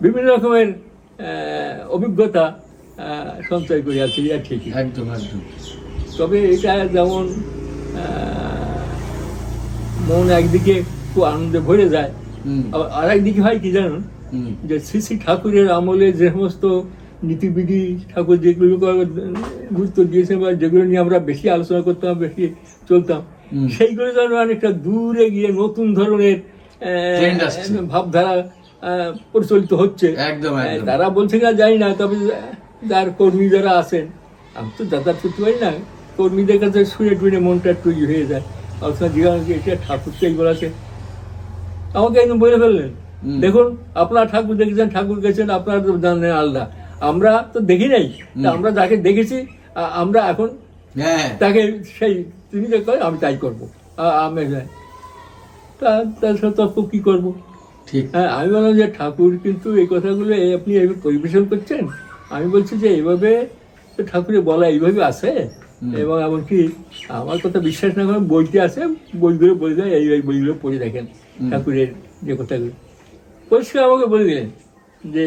বিভিন্ন রকমের অভিজ্ঞতা সঞ্চয় করে আছে, এটা ঠিকই। একদম একদম। তবে এটা যেমন মন একদিকে খুব আনন্দে ভরে যায়, আবার আর একদিকে হয় কি জানুন, যে শ্রী শ্রী ঠাকুরের আমলে যে সমস্ত নীতিবিধি ঠাকুর যেগুলো গুরুত্ব দিয়েছেন বা যেগুলো নিয়ে আমরা বেশি আলোচনা করতাম, বেশি চলতাম, সেইগুলো যেন অনেকটা দূরে গিয়ে নতুন ধরনের ভাবধারা প্রচলিত হচ্ছে। তারা বলছে না জানি না, তবে যার কর্মী যারা আছেন, আমি তো যাতায়াত করতে পারি না, কর্মীদের কাছে শুনে টুনে মনটা তৈরি হয়ে যায়। আলোচনা জিজ্ঞাসা এটা ঠাকুর তো এই বলাছে, আমাকে একদম বলে ফেললেন, দেখুন আপনার ঠাকুর দেখেছেন, ঠাকুর গেছেন, আপনারা তো জানেন আলাদা, আমরা তো দেখি নাই, আমরা যাকে দেখেছি আমরা এখন তাকে সেই তিনি যে করে আমি তাই করবো, আমি তার সাথে তর্ক কি করবো? হ্যাঁ, আমি বললাম যে ঠাকুর কিন্তু এই কথাগুলো আপনি এইভাবে পরিবেশন করছেন, আমি বলছি যে এইভাবে ঠাকুরের বলা এইভাবে আছে, এবং এমনকি আমার কথা বিশ্বাস না করেন বইতে আছে, বইগুলো বলে দেয়, এই বইগুলো পড়ে দেখেন ঠাকুরের যে কথাগুলো পরিষ্কার আমাকে বলে দিলেন যে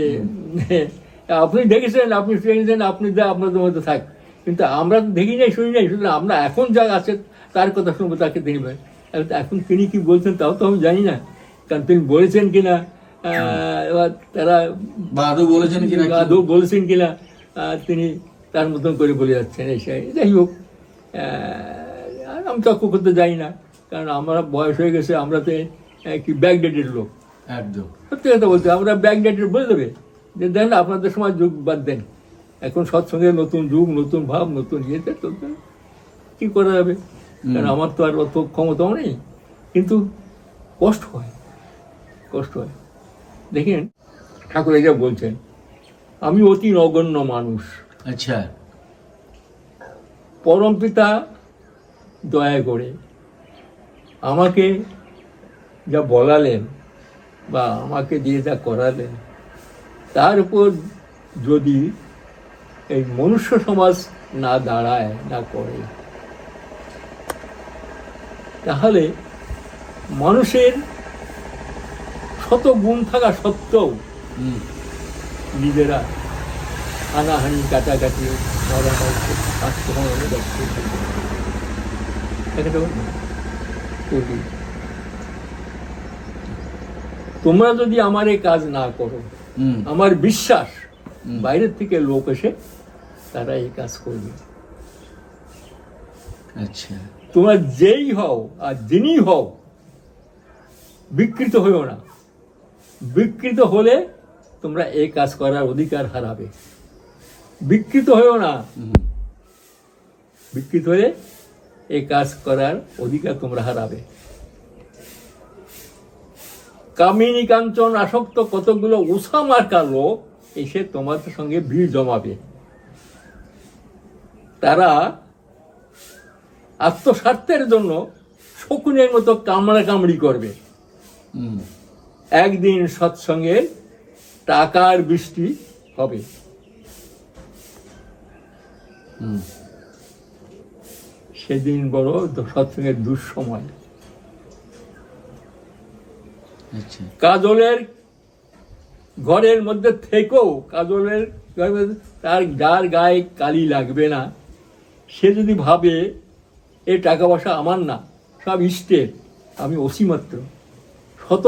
আপনি দেখেছেন, আপনি শুনেছেন, আপনি আপনাদের মধ্যে থাক, কিন্তু আমরা তো দেখি নাই, শুনি নাই, শুধু আমরা এখন যা আছে তার কথা শুনবো, তাকে দেখবেন। এখন তিনি কি বলছেন তাও তো আমি জানি না, কারণ তিনি বলেছেন কিনা, এবার তারা আদৌ বলেছেন কিনা, তিনি তার মতন করে বলে যাচ্ছেন। যাই হোক, আমি তর্ক করতে যাই না, কারণ আমরা বয়স হয়ে গেছে, আমরা তো কি ব্যাকডেটেড লোক, একদম সত্যি কথা বলতে আমরা ব্যাকডেটেড বলে দেবে যে দেন আপনাদের সময় যুগ বাদ দেন, এখন সৎসঙ্গে নতুন যুগ, নতুন ভাব, নতুন ইয়েতে চলতে কী করা যাবে, কারণ আমার তো আর অত ক্ষমতাও নেই, কিন্তু কষ্ট হয়, কষ্ট হয়। দেখেন ঠাকুর এটা বলছেন, আমি অতি নগণ্য মানুষ, আচ্ছা, পরমপিতা দয়া করে আমাকে যা বলালেন বা আমাকে দিয়ে যা করালেন, তার উপর যদি এই মনুষ্য সমাজ না দাঁড়ায়, না করে, তাহলে মানুষের শত গুণ থাকা সত্ত্বেও নিজেরা হানাহানি, কাটাকাটি, তোমরা যদি আমার এই কাজ না করো, আমার বিশ্বাস বাইরের থেকে লোক এসে তারা এই কাজ করবে। আচ্ছা, তোমরা যেই হও আর যিনি হও, বিকৃত হইও না, বিকৃত হলে তোমরা এই কাজ করার অধিকার হারাবে। বিকৃত হইও না, বিকৃত হলে এই কাজ করার অধিকার তোমরা হারাবে। কামিনী কাঞ্চন আসক্ত কতগুলো উষা মার্কা লোক এসে তোমাদের সঙ্গে ভিড় জমাবে, তারা আত্মস্বার্থের জন্য শকুনের মতো কামড়াকামড়ি করবে। একদিন সৎসঙ্গে টাকার বৃষ্টি হবে। সেদিন বড় সৎসঙ্গের দুঃসময়। কাজলের ঘরের মধ্যে থেকেও, কাজলের তার যার গায়ে কালি লাগবে না, সে যদি ভাবে এ টাকা পয়সা আমার না, সব ইষ্টের, আমি অসীমাত্র, শত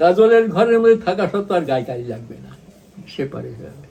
কাজলের ঘরের মধ্যে থাকা সত্ত্বেও আর গায়ে কালি লাগবে না, সে পারে যাবে।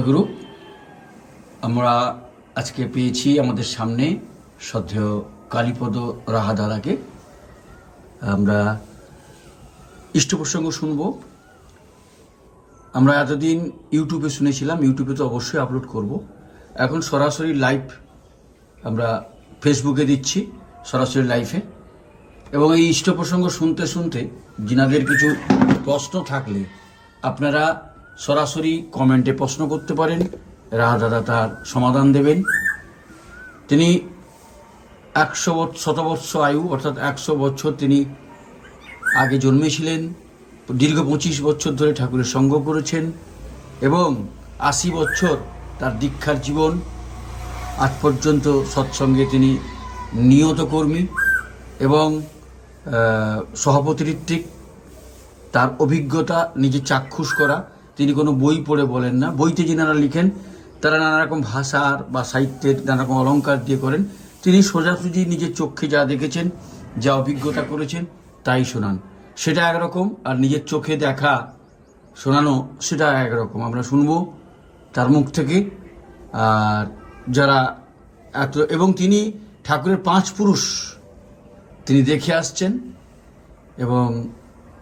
জয়গুরু। আমরা আজকে পেয়েছি আমাদের সামনে শ্রদ্ধেয় কালীপদ রাহা দাদাকে। আমরা ইষ্ট প্রসঙ্গ শুনব। আমরা এতদিন ইউটিউবে শুনেছিলাম, ইউটিউবে তো অবশ্যই আপলোড করব। এখন সরাসরি লাইভ আমরা ফেসবুকে দিচ্ছি, সরাসরি লাইভে। এবং এই ইষ্ট প্রসঙ্গ শুনতে শুনতে যিনাদের কিছু প্রশ্ন থাকলে আপনারা সরাসরি কমেন্টে প্রশ্ন করতে পারেন, রাহা দাদা তার সমাধান দেবেন। তিনি 100 আয়ু, অর্থাৎ 100 বছর তিনি আগে জন্মেছিলেন। দীর্ঘ 25 বছর ধরে ঠাকুরের সঙ্গ করেছেন এবং 80 বছর তার দীক্ষার জীবন। আজ পর্যন্ত সৎসঙ্গে তিনি নিয়ত কর্মী এবং সভাপতি ঋত্বিক। তার অভিজ্ঞতা নিজে চাক্ষুষ করা। তিনি কোনো বই পড়ে বলেন না। বইতে যিনারা লিখেন তারা নানা রকম ভাষার বা সাহিত্যের নানা রকম অলঙ্কার দিয়ে করেন। তিনি সোজাসুজি নিজের চোখে যা দেখেছেন, যা অভিজ্ঞতা করেছেন তাই শোনান। সেটা একরকম, আর নিজের চোখে দেখা শোনানো সেটা একরকম। আমরা শুনবো তার মুখ থেকে। আর যারা এত, এবং তিনি ঠাকুরের 5 পুরুষ তিনি দেখে আসছেন। এবং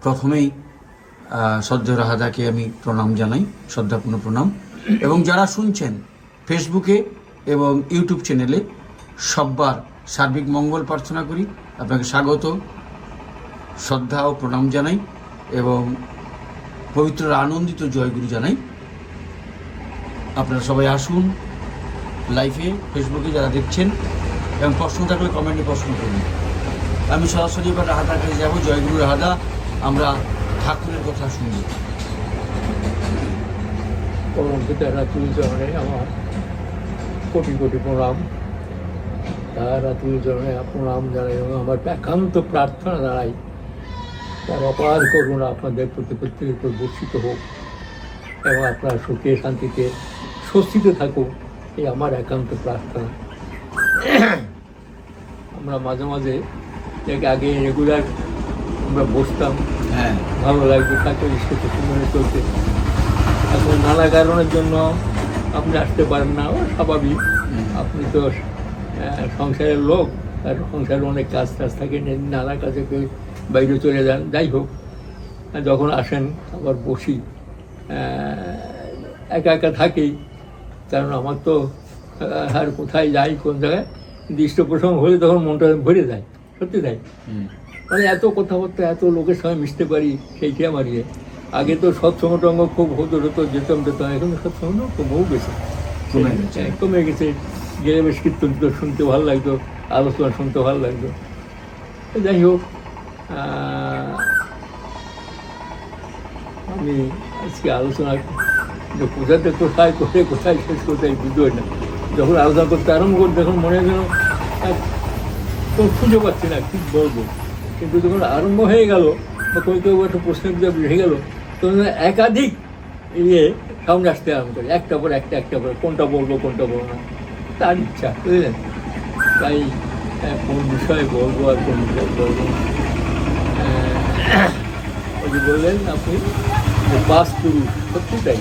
প্রথমেই শ্রদ্ধেয় রাহাদাকে আমি প্রণাম জানাই, শ্রদ্ধাপূর্ণ প্রণাম। এবং যারা শুনছেন ফেসবুকে এবং ইউটিউব চ্যানেলে, সব্বার সার্বিক মঙ্গল প্রার্থনা করি। আপনাকে স্বাগত, শ্রদ্ধা ও প্রণাম জানাই এবং পবিত্র আনন্দিত জয়গুরু জানাই। আপনারা সবাই আসুন লাইভে, ফেসবুকে যারা দেখছেন, এবং প্রশ্ন থাকলে কমেন্টে প্রশ্ন করুন। আমি সরাসরি এবার রাহাদার কাছে যাবো। জয়গুরু রাহাদা, আমরা ঠাকুরের কথা শুনব। পরম পিতা রাতুল চরণে আমার কোটি কোটি প্রণাম। তার রাতুল চরণে প্রণাম জানাই এবং আমার একান্ত প্রার্থনা জানাই তার অপার করুণা আপনাদের প্রতি প্রত্যেকের উপর বর্ষিত হোক এবং আপনারা সুখে শান্তিতে স্বস্তিতে থাকুক, এই আমার একান্ত প্রার্থনা। আমরা মাঝে মাঝে আগে রেগুলার আমরা বসতাম, হ্যাঁ, ভালো লাগতো, তাকে ইষ্ট মনে চলতে। এখন নানা কারণের জন্য আপনি আসতে পারেন না, স্বাভাবিক। আপনি তো সংসারের লোক, আর সংসারে অনেক কাজ টাজ থাকে, নানা কাজে বাইরে চলে যান। যাই হোক, যখন আসেন আবার বসি, একা একা থাকি, কারণ আমার তো আর কোথায় যাই, কোন জায়গায় দৃষ্ট প্রসঙ্গ হলে তখন মনটা ভরে যায়, সত্যি তাই। মানে এত কথাবার্তা, এত লোকের সঙ্গে মিশতে পারি, সেইটি আমার ইয়ে। আগে তো সৎসঙ্গ টঙ্গ খুব হতো, যেতাম। এখন সৎসঙ্গ খুব বহু বেশি কমে গেছে। গেলে বেশ কীর্তন শুনতে ভালো লাগতো, আলোচনা শুনতে ভালো লাগতো। যাই হোক, আমি আজকে আলোচনা কোথাতে কোথায় করে কোথায় শেষ কোথায় বুঝতে পারি না। যখন আলোচনা করতে আরম্ভ করি তখন মনে হয় যেন কোনো খুঁজে পাচ্ছি না ঠিক বলবো। কিন্তু যখন আরম্ভ হয়ে গেল বা কেউ একটা প্রশ্নের বিজয় হয়ে গেল, তখন একাধিক ইয়ে সামনে আসতে আরম্ভ করি, একটা পর একটা কোনটা বলবো কোনটা বলবো না, তার ইচ্ছা, বুঝলেন। তাই কোন বিষয়ে বলবো আর কোন বিষয়ে বলবো না। ওই যে বললেন আপনি 5 পুরুষ, সত্যি তাই।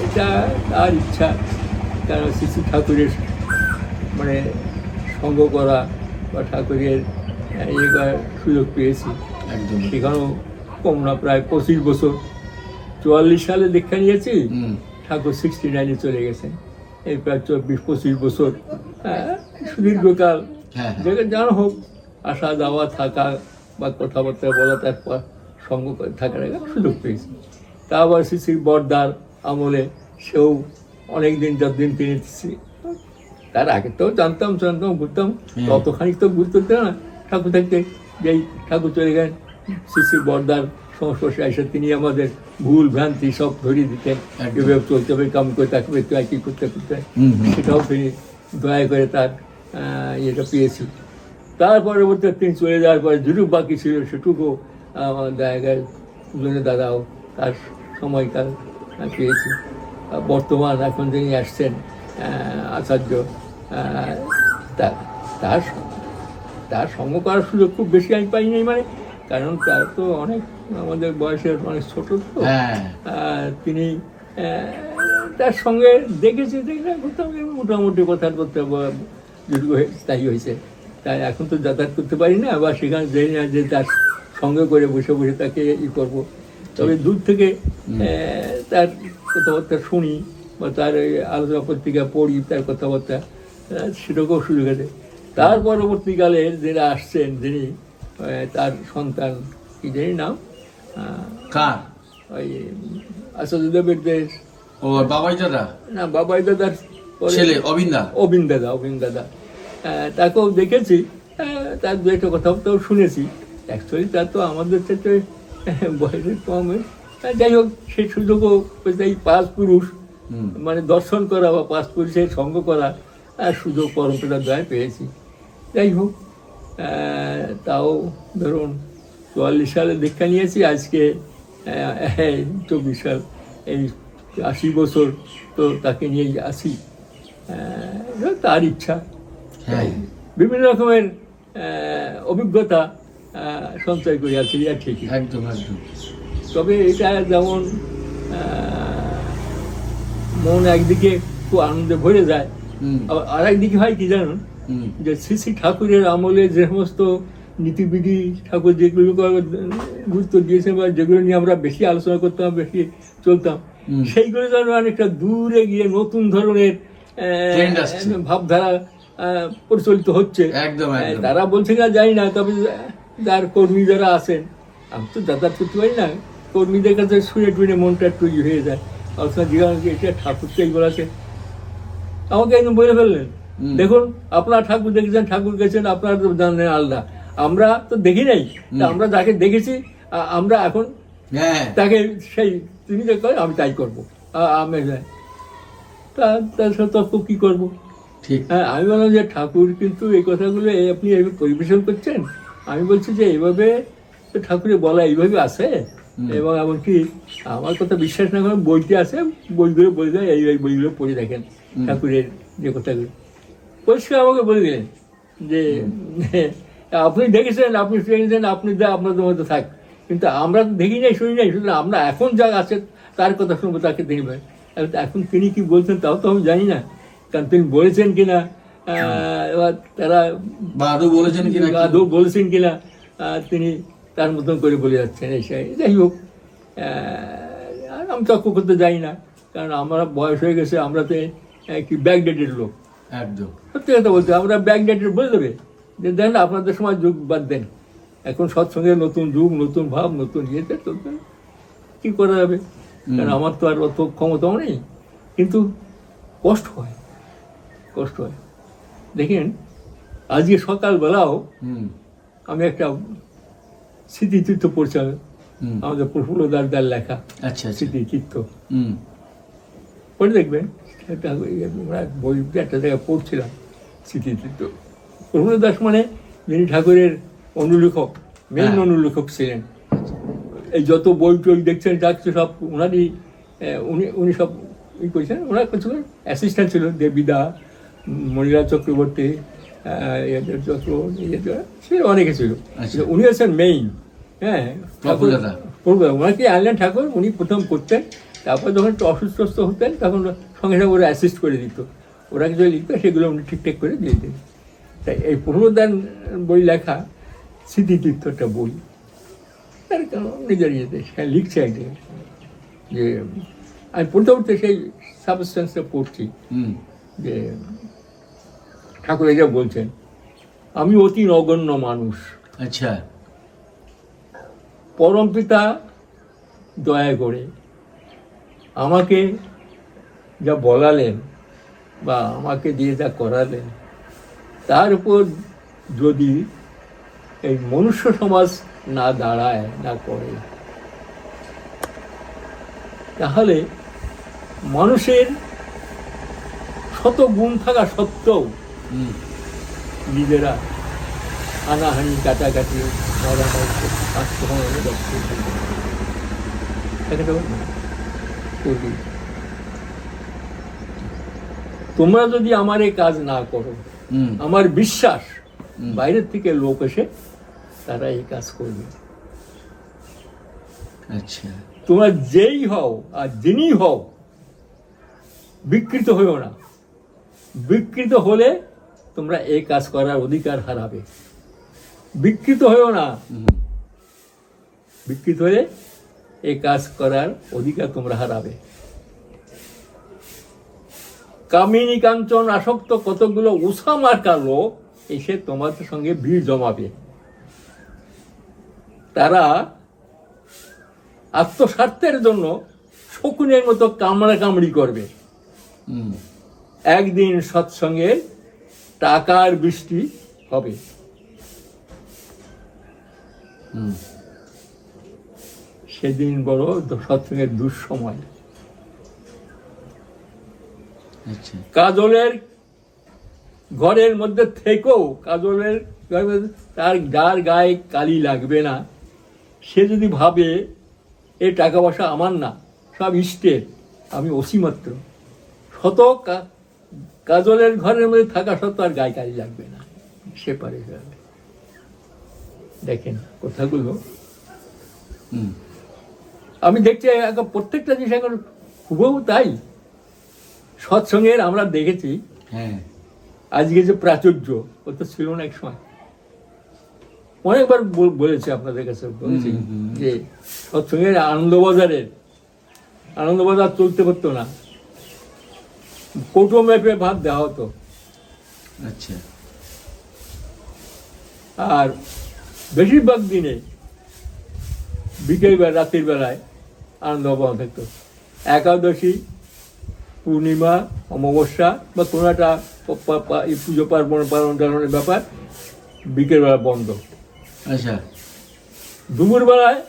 এটা তার ইচ্ছা, কারণ শ্রী ঠাকুরের মানে সঙ্গ করা বা ঠাকুরের ইয়ে করার সুযোগ পেয়েছি। একদম। সেখানেও কম না, প্রায় 25 বছর। 44 সালে দীক্ষা নিয়েছি, ঠাকুর 69-এ চলে গেছেন। এই প্রায় 24-25 বছর সুদীর্ঘকাল জানা হোক, আসা যাওয়া থাকা বা কথাবার্তা বলা, তারপর সঙ্গ করে থাকার সুযোগ পেয়েছি। তা আবার শ্রী বরদার আমলে সেও অনেক দিন, যতদিন তিনি, তার আগে তো জানতাম ঘুরতাম, ততখানি তো গুরুত্ব দিতাম না ঠাকুর থাকতে। যেই ঠাকুর চলে গেলেন, শ্রী বরদার সংস্পর্শে এসে তিনি আমাদের ভুল ভ্রান্তি সব ধরিয়ে দিতেন, এভাবে চলতে হবে, কাম করে থাকবে, কী করতে সেটাও তিনি দয়া করে তার ইয়েটা পেয়েছি। তার পরবর্তী তিনি চলে যাওয়ার পরে যেটুকু বাকি ছিল সেটুকু আমার জায়গায় দুজনে দাদাও তার সময়কাল পেয়েছি। বর্তমান এখন যিনি আসছেন আচার্য, তার সঙ্গ করার সুযোগ খুব বেশি আমি পাইনি, মানে কারণ তার তো অনেক আমাদের বয়সের অনেক ছোট তো। তিনি তার সঙ্গে দেখেছি দেখলে মোটামুটি কথাবার্তা যেটুকু তাই হয়েছে। তাই এখন তো যাতায়াত করতে পারি না, বা সেখানে যাই না যে তার সঙ্গে করে বসে বসে তাকে করবো। তবে দূর থেকে তার কথাবার্তা শুনি বা তার আলোচনা পত্রিকা পড়ি, তার কথাবার্তা সেটাকেও সুযোগ আছে। তার পরবর্তীকালে যারা আসছেন, যিনি তার সন্তান, কি জানি নাম, কার? ওই আসাদুদ্দৌলার দেশ, ও বাবাই দাদা না, বাবাই দাদার ছেলে অবিন দাদা, তাকেও দেখেছি, তার দু একটা কথাবার্তাও শুনেছি। অ্যাকচুয়ালি তার তো আমাদের সাথে বয়সের কম, যাই হোক সেই সুযোগও এই পাঁচ পুরুষ মানে দর্শন করা বা পাঁচ পুরুষের সঙ্গ করা সুযোগ পরম্পরার দ্বারা পেয়েছি। যাই হোক, তাও ধরুন ৪৪ সালে দীক্ষা নিয়েছি, আজকে ২৪ সাল, এই ৮০ বছর তো তাকে নিয়েই আসি। তার ইচ্ছা, বিভিন্ন রকমের অভিজ্ঞতা সঞ্চয় করে আছি, ঠিকই। একদম একদম। তবে এটা যেমন মন একদিকে খুব আনন্দে ভরে যায়, আবার আর একদিকে হয় কি জানুন, যে শ্রী শ্রী ঠাকুরের আমলে যে সমস্ত নীতিবিধি ঠাকুর যেগুলো গুরুত্ব দিয়েছেন বা যেগুলো নিয়ে আমরা বেশি আলোচনা করতাম, বেশি চলতাম, সেইগুলো যেন অনেকটা দূরে গিয়ে নতুন ধরনের ভাবধারা পরিচালিত হচ্ছে। তারা বলছে না, জানি না, তবে যার কর্মী যারা আছেন, আমি তো যাতায়াত করতে পারি না, কর্মীদের কাছে শুনে টুনে মনটা একটু হয়ে যায়। আলোচনা জিজ্ঞাসা, এটা ঠাকুর তো এই বলেছে, আমাকে একদম বলে ফেললেন, দেখুন আপনার ঠাকুর দেখেছেন, ঠাকুর গেছেন, আপনারা তো জানেন আলাদা, আমরা তো দেখি নাই, আমরা যাকে দেখেছি আমরা এখন তাকে সেই তিনি যে করে আমি তাই করবো, আমি তার সাথে তর্ক কি করবো? হ্যাঁ, আমি বললাম যে ঠাকুর কিন্তু এই কথাগুলো আপনি এইভাবে পরিবেশন করছেন, আমি বলছি যে এইভাবে ঠাকুরের বলা এইভাবে আছে, এবং এমনকি আমার কথা বিশ্বাস না করেন, বইটি আছে, বইগুলো বলে দেয়, এই বইগুলো পড়ে দেখেন ঠাকুরের যে কথাগুলো পরিষ্কার আমাকে বলে দিলেন যে আপনি দেখেছেন, আপনি শুনেছেন, আপনি আপনাদের মধ্যে থাক, কিন্তু আমরা তো দেখি নাই, শুনি নাই, সুতরাং আমরা এখন যা আছে তার কথা শুনবো, তাকে দেখবেন। এখন তিনি কি বলছেন তাও তো আমি জানি না, কারণ তিনি বলেছেন কিনা, এবার তারা আদৌ বলেছেন কিনা, তিনি তার মতন করে বলে যাচ্ছেন। যাই হোক, আমি তর্ক করতে যাই না, কারণ আমরা বয়স হয়ে গেছে, আমরা তো কি ব্যাকডেটেড লোক, একদম সত্যি কথা বলতে আমরা ব্যাকডেটেড বলে দেবে যে দেন আপনাদের সময় যুগ বাদ দেন, এখন সৎসঙ্গে নতুন যুগ, নতুন ভাব, নতুন ইয়েতে চলতে কী করা যাবে, কারণ আমার তো আর অত ক্ষমতাও নেই, কিন্তু কষ্ট হয়। দেখেন, আজকে সকালবেলাও আমি একটা স্মৃতিচিত্র পড়ছিলাম, আমাদের প্রফুল্লদার লেখা স্মৃতিচিত্র, পড়ে দেখবেন, বই একটা জায়গায় পড়ছিলাম স্মৃতিচিত্র। প্রফুল্ল দাস মানে যিনি ঠাকুরের অনুলেখক, মেইন অনুলেখক ছিলেন। এই যত বই টই দেখছেন যা কিছু সব ওনারই, উনি সব ই করেছেন। ওনার কিছু অ্যাসিস্ট্যান্ট ছিল, দেবীদা, মণিলাল চক্রবর্তী, সে অনেকে ছিল, উনি আছেন মেইন। হ্যাঁ, ওনাকে আনলেন ঠাকুর, উনি প্রথম করতেন, তারপর যখন একটু অসুস্থ হতেন তখন সঙ্গে সঙ্গে ওরা অ্যাসিস্ট করে দিত, ওরা কিছু লিখতো সেগুলো উনি ঠিকঠাক করে দিয়ে দিতেন। তাই এই প্রফুল্লদার বই লেখা স্মৃতিচিত্র একটা বই, তার নিজের ইয়েতে লিখছে একদিন যে আমি পড়তে সেই সাবস্টেন্সটা পড়ছি, যে ঠাকুর এটা বলছেন, আমি অতি নগণ্য মানুষ, আচ্ছা, পরমপিতা দয়া করে আমাকে যা বলালেন বা আমাকে দিয়ে যা করালেন, তার উপর যদি এই মনুষ্য সমাজ না দাঁড়ায়, না করে, তাহলে মানুষের শত গুণ থাকা সত্ত্বেও নিজেরা হানাহানি, কাটাকাটি, তোমরা যদি আমার এই কাজ না করো, আমার বিশ্বাস বাইরের থেকে লোক এসে তারা এই কাজ করবে। আচ্ছা, তোমরা যেই হও আর যিনি হও, বিকৃত হইও না। বিকৃত হলে তোমরা এই কাজ করার অধিকার হারাবে। বিকৃত হইও না। বিকৃত হলে এই কাজ করার অধিকার তোমরা হারাবে। কামিনী কাঞ্চন আসক্ত কতগুলো উষা মার্কা লোক এসে তোমাদের সঙ্গে ভিড় জমাবে। তারা আত্মস্বার্থের জন্য শকুনের মতো কামড়াকামড়ি করবে। একদিন সৎসঙ্গে টাকার বৃষ্টি হবে। সেদিন বড় সৎসঙ্গের দুঃসময়। কাজলের ঘরের মধ্যে থেকেও কাজলের তার যার গায়ে কালি লাগবে না, সে যদি ভাবে এই টাকা পয়সা আমার না, সব ইষ্টের, আমি অসীমাত্র, শত কাজলের ঘরের মধ্যে থাকা সত্ত্বেও আর গায়ে কালি লাগবে না, সে পারে যাবে। দেখেন কথাগুলো আমি দেখছি প্রত্যেকটা জিনিস এখন হুবহু তাই। সৎসঙ্গের আমরা দেখেছি আজকে যে প্রাচুর্য, ও তো ছিল না এক সময়। অনেকবার বলেছি আপনাদের কাছে, বলেছি যে সৎসঙ্গের আনন্দবাজার চলতে পারতো না, কৌটো মেপে ভাত দেওয়া হতো। আচ্ছা। আর বেশিরভাগ দিনে বিকেল বেলা, রাতের বেলায় আনন্দবাজার থাকতো। একাদশী, পূর্ণিমা, অমাবস্যা বা কোনো একটা পুজো পার্বণ টালনের ব্যাপার বিকেলবেলা বন্ধ। আচ্ছা। দুপুরবেলায়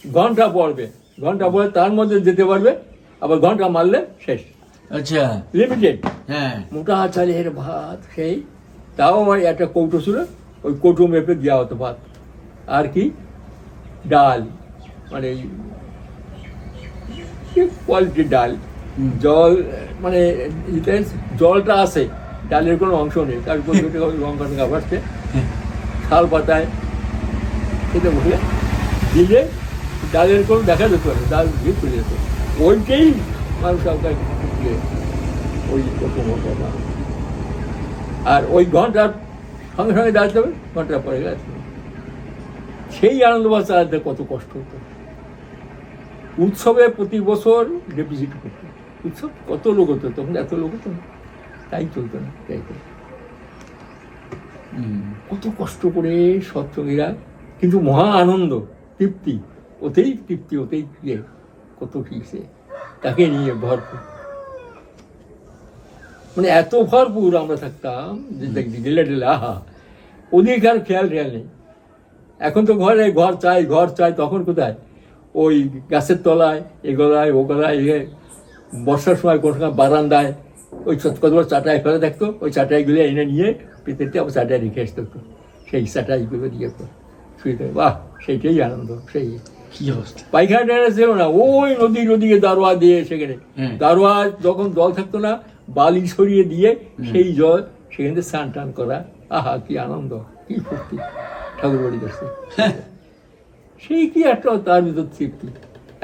ঘন্টা পড়বে, ঘন্টা পড়ে তার মধ্যে যেতে পারবে, আবার ঘন্টা মারলে শেষ। আচ্ছা। লিমিটেড। হ্যাঁ। মোটা চালের ভাত, সেই তাও আমার একটা কৌটো ছিল, ওই কৌটো মেপে দেওয়া হতো ভাত। আর কি ডাল, মানে কোয়ালিটির ডাল, জল, মানে জলটা আছে, ডালের কোনো অংশ নেই, তারপর লঙ্কা টাকা বাড়ছে, শাল পাতায় খেতে বসলে দিলে ডালের কোনো দেখা যেত না, ডাল দিয়ে চলে যেত। ওইটাই মানুষ আপনার ওই রকম হতো না। আর ওই ঘন্টার সঙ্গে সঙ্গে দাঁড়াতে হবে, ঘন্টা পরে গেছে। সেই আনন্দবাজার চালাতে কত কষ্ট হতো। উৎসবে প্রতি বছর ডেপিজিট করতো। উৎসব কত লোক হতো তখন, এত লোক হতো না, তাই চলতো না। তাই তো কত কষ্ট করে সৎসঙ্গীরা, কিন্তু মহা আনন্দ, তৃপ্তি, ওতেই তৃপ্তি, ওতেই ইয়ে, কত কি সে তাকে নিয়ে ভরপুর, মানে এত ভরপুর আমরা থাকতাম যে ঢেলে ঢেলে আহা, ওদিক আর খেয়াল নেই। এখন তো ঘর চাই, তখন কোথায় ওই গাছের তলায়, এ গলায় ও গলায়, বর্ষার সময় কোনো সময় বারান্দায় ওই কতবার চাটাই ফেলে দেখতো, ওই চাটাইগুলো এনে নিয়ে পেতেতে আবার চাটাই রেখে আসতো, সেই চাটাইগুলো দিয়ে শুয়ে, বাহ, সেইটাই আনন্দ। সেই কি অবস্থা, পায়খানা ছিল না, ওই নদীকে দারোয়া দিয়ে, সেখানে দারোয়া যখন জল থাকতো না, বালি সরিয়ে দিয়ে সেই জল সেখানে স্নান টান করা, আহা কি আনন্দ, কি ফুর্তি ঠাকুর বাড়ি করছে। সেই কি একটা তার ভিতর তৃপ্তি।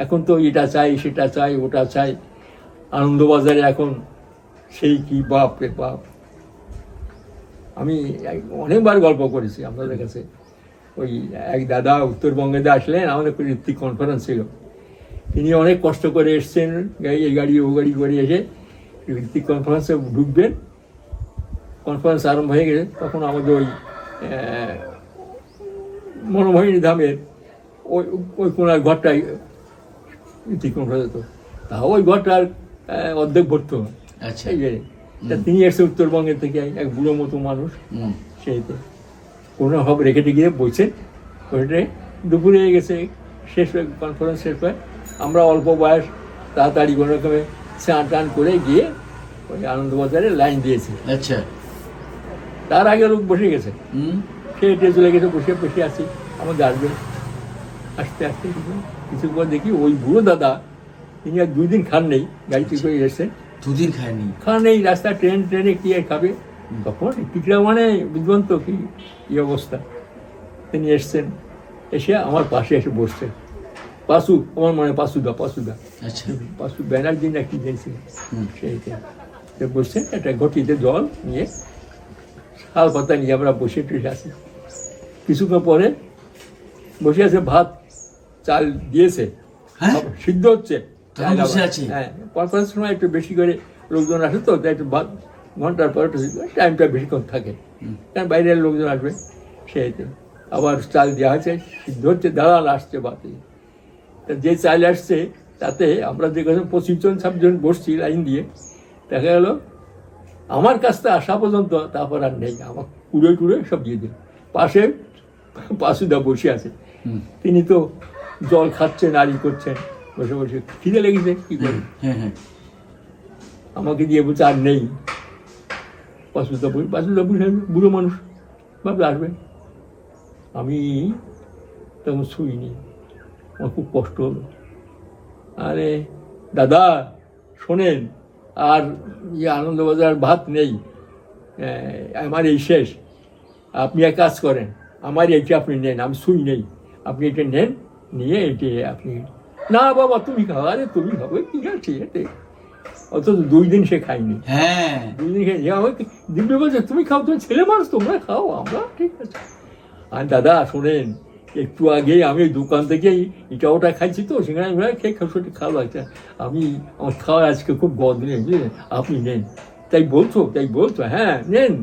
এখন তো এটা চাই, সেটা চাই, ওটা চাই। আনন্দবাজারে এখন সেই কি বাপ রে বাপ। আমি অনেকবার গল্প করেছি আপনাদের কাছে। ওই এক দাদা উত্তরবঙ্গে আসলেন, আমাদের ঋত্বিক কনফারেন্স ছিল, তিনি অনেক কষ্ট করে এসছেন, এই গাড়ি ও গাড়ি করে এসে ঋত্বিক কনফারেন্সে ঢুকবেন। কনফারেন্স আরম্ভ হয়ে গেছে, তখন আমাদের ওই মনোমোহিনী ধামের ওই কোনার ঘরটাই ঋত্বিক কনফারেন্স হতো, তাও ওই ঘরটার অর্ধেক ভরতো। আচ্ছা। তিনি এসে উত্তরবঙ্গের থেকে, এক বুড়ো মতো মানুষ, সেইতে কোনো সব রেখে গিয়ে বলছেন। ওইটাই দুপুরে গেছে, শেষ হয়ে কনফারেন্স শেষ হয়, আমরা অল্প বয়স তাড়াতাড়ি কোনো রকমে স্নান টান করে গিয়ে ওই আনন্দবাজারে লাইন দিয়েছে। আচ্ছা। তার আগে লোক বসে গেছে, সে হেঁটে চলে গেছে, বসে আছি, আমাদের আসবে। আস্তে আস্তে কিছু পর দেখি ওই বুড়ো দাদা, তিনি আর 2 দিন খান নেই, গাড়ি ঠিক করে এসছেন, 2 দিন খায়নি, খান নেই, রাস্তা ট্রেনে কি খাবে, তখন টিকরা মানে বুঝবেন তো কি অবস্থা। তিনি এসছেন, এসে আমার পাশে এসে বসছেন, পাশু, আমার মনে হয় পাশুদা আচ্ছা পাশু ব্যানার্জি না কি দিয়েছিল হুম। সেইটা। তো বসছেন একটা ঘটিতে জল নিয়ে, শাল পাতা নিয়ে আমরা বসে টসে আছি। কিছুক্ষণ পরে বসে আছে, ভাত চাল দিয়েছে, হ্যাঁ? সিদ্ধ হচ্ছে। তখন বসে আছি? হ্যাঁ, পরপর সময় একটু বেশি করে লোকজন আসে তো, তাই একটু ভাত ঘন্টার পর একটু টাইমটা বেশিক্ষণ থাকে, কারণ বাইরের লোকজন আসবে। সেইতে আবার চাল দেওয়া হয়েছে, সিদ্ধ হচ্ছে, দাঁড়াল আসছে ভাতে। তা যে চাল আসছে তাতে আমরা যে 25-26 বসছি লাইন দিয়ে, দেখা গেল আমার কাছটা আসা পর্যন্ত তারপর আর নেই, আমার কুড়ে সব দিয়ে দিল। পাশে পাশুদা বসে আছে, হুম। তিনি তো জল খাচ্ছেন, আড়ি করছেন, বসে বসে খিদে লেগেছে, কি করে হ্যাঁ হ্যাঁ আমাকে দিয়ে বলছে আর নেই। পাশুদা বসে বুড়ো মানুষ, ভাবলে আসবে। আমি তখন শুইনি, আমার খুব কষ্ট হলো। আরে দাদা শোনেন, আর আনন্দবাজার ভাত নেই, আমার এই শেষ। আপনি এক কাজ করেন, আমার এইটা আপনি নেন, আমি শুই নেই, আপনি এটা নেন, নিয়ে এটি আপনি। না বাবা তুমি খাও, আরে তুমি খাবো, ঠিক আছে এতে। অথচ 2 দিন সে খাইনি, হ্যাঁ 2 দিন খেয়ে আমাকে দিব্য বলছে তুমি খাও, তুমি ছেলে মানুষ, তোমরা খাও, আমরা ঠিক আছে। আর দাদা শোনেন, একটু আগে আমি ওই দোকান থেকেই এটা ওটা খাইছি তো, সেখানে আমি খেয়ে সত্যি খাওয়া লাগছে, আমি আমার খাওয়া আজকে খুব গদনে, বুঝলেন, আপনি নেন। তাই বলছো হ্যাঁ নেন।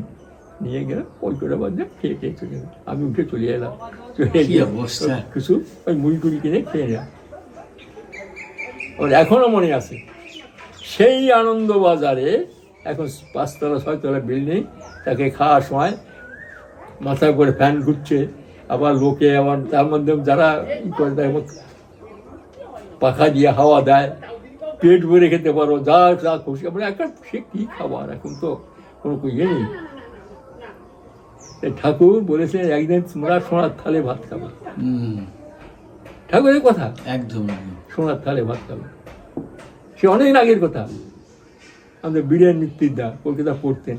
নিয়ে গেলাম, ওই করে বাজে খেয়ে চলে গেলাম। আমি উঠে চলে এলাম, চলে কি গিয়ে অবস্থা। কিছু ওই মুড়ি টুড়ি কিনে খেয়ে নিলাম। ওর এখনো মনে আছে, সেই আনন্দবাজারে এখন 5তলা 6তলা বিল্ডিং, তাকে খাওয়ার সময় মাথার করে ফ্যান ঘুরছে, আবার লোকে আবার তার মধ্যে যারা ই করে দেয়, পাখা দিয়ে হাওয়া দেয়, পেট ভরে খেতে পারো, যা যা খুশি। আমরা একটা সে কী খাবার, এখন তো কোনো ইয়ে নেই। ঠাকুর বলেছেন একদিন তোমরা সোনার থালে ভাত খাবে, হুম। ঠাকুরের কথা, একদম সোনার থালে ভাত খাবে। সে অনেক আগের কথা। আমাদের বীরেন মিত্তিরদা কলকাতা পড়তেন,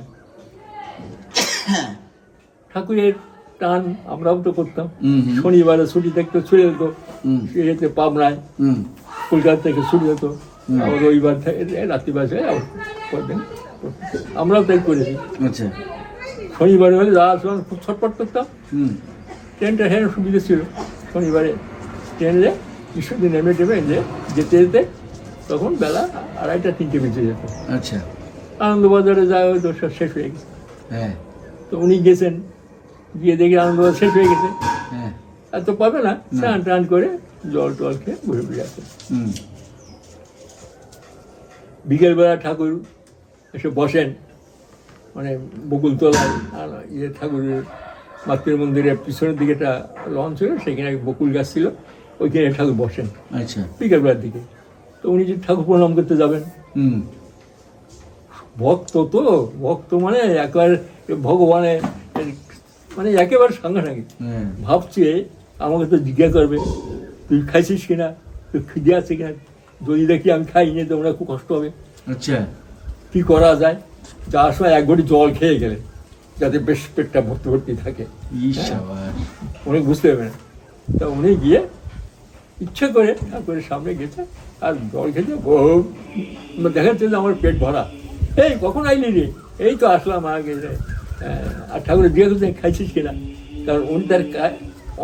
ঠাকুরের টান আমরাও তো করতাম। হুম, হুম। শনিবারে ছুটি থাকতো, ছুটে যেত হুম। এতে পাবনায়, হুম। কলকাতা থেকে ছুটি যেত, আবার রবিবার থেকে রাত্রি বাসায় করতেন। আমরাও তাই করেছি। আচ্ছা শনিবারে হলে যাওয়ার সময় খুব ছটপট করতাম। হুম। ট্রেনটা হ্যাঁ সুবিধা ছিল, শনিবারে ট্রেনে ঈশ্বরদী নেমে টেমে যেতে যেতে তখন বেলা 2:30-3টে বেজে যেত। আচ্ছা আনন্দবাজারে যাওয়া হয়তো সব শেষ হয়ে গেছে। হ্যাঁ তো উনি গেছেন, গিয়ে দেখে আনন্দবাজার শেষ হয়ে গেছে, হ্যাঁ আর তো পাবে না, স্নান টান করে জল টল খেয়ে ঘুরে আসে। হুম। বিকেলবেলা ঠাকুর এসে বসেন, মানে বকুলতলায়, আর ঠাকুরের মাতৃ মন্দিরের পিছনের দিকে একটা লন ছিল, সেখানে বকুল গাছ ছিল, ওইখানে ঠাকুর বসেন আচ্ছা বিকেলবেলার দিকে। তো উনি যে ঠাকুর প্রণাম করতে যাবেন, হুম। ভক্ত মানে একবার ভগবানের, মানে একেবারে সাংঘাতিক। হ্যাঁ ভাবছে আমাকে তো জিজ্ঞাসা করবে তুই খাইছিস কিনা, তুই খিদে আছে কিনা, যদি দেখি আমি খাইনি তোমরা খুব কষ্ট হবে। আচ্ছা কি করা যায়, যাওয়ার সময় 1 ঘটি জল খেয়ে গেলে যাতে বেশ পেটটা ভর্তি থাকে, ঈশাবাস। উনি বুঝতে পারবে না। তা উনি গিয়ে ইচ্ছে করে ঠাকুরের সামনে গেছে, আর জল খেতে দেখা যাচ্ছে যে আমার পেট ভরা। এই কখন আইলি রে, এই তো আসলাম আগে। আর ঠাকুরের জিজ্ঞাসা করতে খাইছিস কিনা, কারণ উনি তার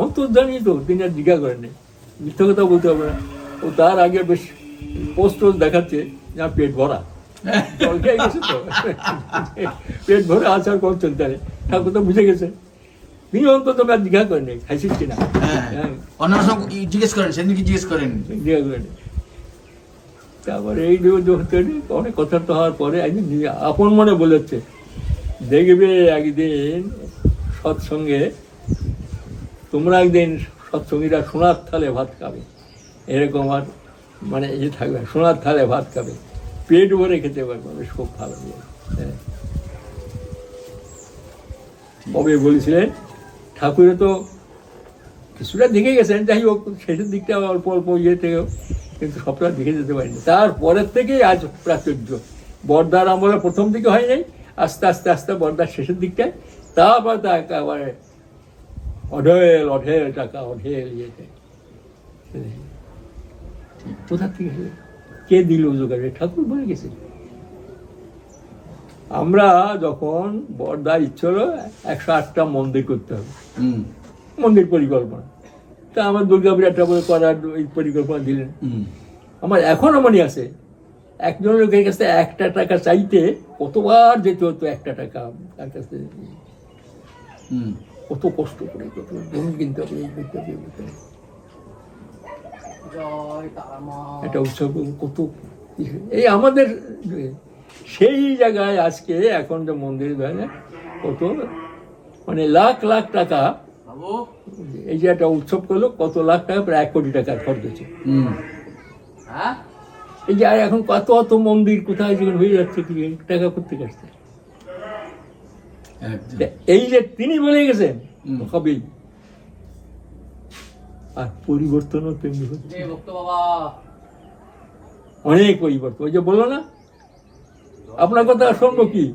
অন্তর্জানি তো, তিনি আর জিজ্ঞাসা করেননি, মিথ্যা কথা বলতে হবে না। ও তার আগে বেশ পোস্ট দেখাচ্ছে যে আমার পেট ভরা, জল খেয়ে গেছে তো, পেট ভরে আচার করছেন তারে, ঠাকুর তো বুঝে গেছে। তিনি অন্তত আর জিজ্ঞাসা করেননি খাইছিস কিনা, হ্যাঁ অন্যান্য সব জিজ্ঞেস করেন, সেদিন কি জিজ্ঞেস করেন? জিজ্ঞাসা করেনি। তারপরে এই অনেক কথা তো হওয়ার পরে একদিন নিজে আপন মনে বলেছে, দেখবে একদিন সৎসঙ্গে, তোমরা একদিন সৎসঙ্গীরা সোনার থালে ভাত খাবে, এরকম আর মানে ইয়ে থাকবে, সোনার থালে ভাত খাবে, পেট ভরে খেতে পারবে, বেশ খুব ভালো। হ্যাঁ, কবে বলেছিলেন ঠাকুরে তো কিছুটা দেখে গেছেন, যাই হোক শেষের দিকটা অল্প অল্প ইয়ে থেকেও, কিন্তু সবটা দেখে যেতে পারিনি। তারপরের থেকেই আজ প্রাচুর্য। বর্দার আমলে প্রথম দিকে হয় নাই, আস্তে আস্তে আস্তে বর্দার শেষের দিকটায়, তারপর তা একেবারে অঢেল টাকা, অঢেল ইয়েতে। কোথা থেকে হলো? কে দিল জোগাড়ে? ঠাকুর বলে গেছে। আমরা যখন বড়দার ইচ্ছে হলো 108টা মন্দির করতে হবে, মন্দির পরিকল্পনা, তা আমার দুর্গাপুর একটা বলে করার ওই পরিকল্পনা দিলেন। আমার এখনো মনে আছে, একজন লোকের কাছে 1টা টাকা চাইতে কতবার যেতে হতো, 1টা টাকা তার কাছে, কত কষ্ট করে, কত জমি কিনতে হবে, এই করতে হবে, এই করতে হবে। একটা উৎসব কত, এই আমাদের সেই জায়গায় আজকে এখন যে মন্দির কত মানে লাখ লাখ টাকা, এই যে একটা উৎসব করলো, কত লাখ টাকা, প্রায় 1 কোটি টাকা খরচ হচ্ছে। এই যে আর এখন কত কত মন্দির কোথায় যেখানে হয়ে যাচ্ছে, কি টাকা করতে আসছে। এই যে তিনি বলে গেছেন হবেই, আর পরিবর্তনও তেমনি হচ্ছে, অনেক পরিবর্তন। ওই যে বললো না, আপনার কথা শুনবো কি,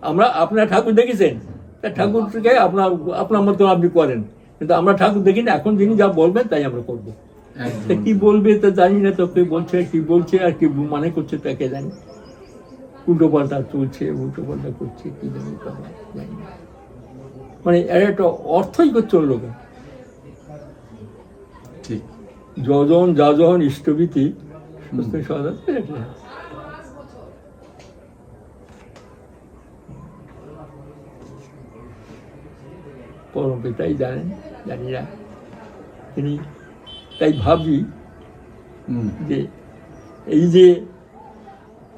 আমরা আপনার ঠাকুর দেখেছেন, তা ঠাকুরকে আপনার আপনার মতো আপনি করেন, কিন্তু আমরা ঠাকুর দেখি না। এখন যিনি যা বলবেন তাই আমরা করবো। কি বলবে তা জানি না, তো কে বলছে, কি বলছে আর কি মানে করছে তাকে জানি। উল্টো পাল্টা চলছে, উল্টো পাল্টা করছে, কি জানি জানি না, মানে এর একটা অর্থই করছে লোকে। যজন যাজন ইষ্টভীতি পরম পিতাই জানেন, জানি না তিনি। তাই ভাবি যে এই যে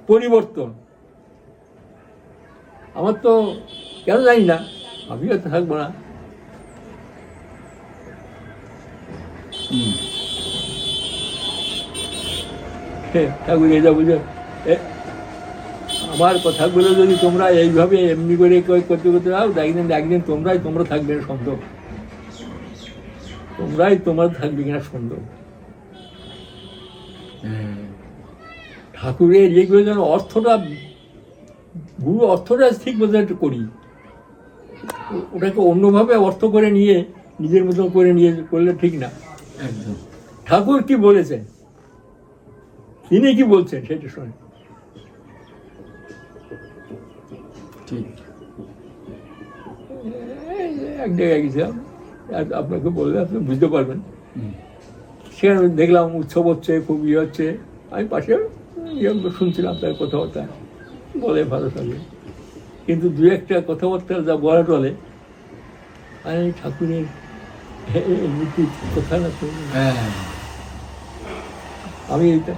পরিবর্তন, আমার তো কেন জানি না, আমিও তো থাকবো না। ঠাকুর এটা বুঝে, আমার কথাগুলো যদি তোমরা এইভাবে এমনি করে করতে করতে যাও, একদিন তোমরা থাকবে না সন্দেহ, তোমার থাকবে কিনা সন্দেহ। ঠাকুরের এইগুলো যেন অর্থটা, গুরু অর্থটা ঠিক মতো একটু করি, ওটাকে অন্যভাবে অর্থ করে নিয়ে নিজের মতো করে নিয়ে করলে ঠিক না। ঠাকুর কি বলেছেন, তিনি কি বলছেন সেটা শোনে। এক জায়গায় গেছিলাম, আপনাকে বললে আপনি বুঝতে পারবেন। সেখানে দেখলাম উৎসব হচ্ছে, খুব ইয়ে হচ্ছে, আমি পাশে শুনছিলাম তার কথাবার্তা, বলে ভালো থাকে, কিন্তু দু একটা কথাবার্তা যা বলা টলে, আমি ঠাকুরের নীতি কথা না শুনি। আমি এইটা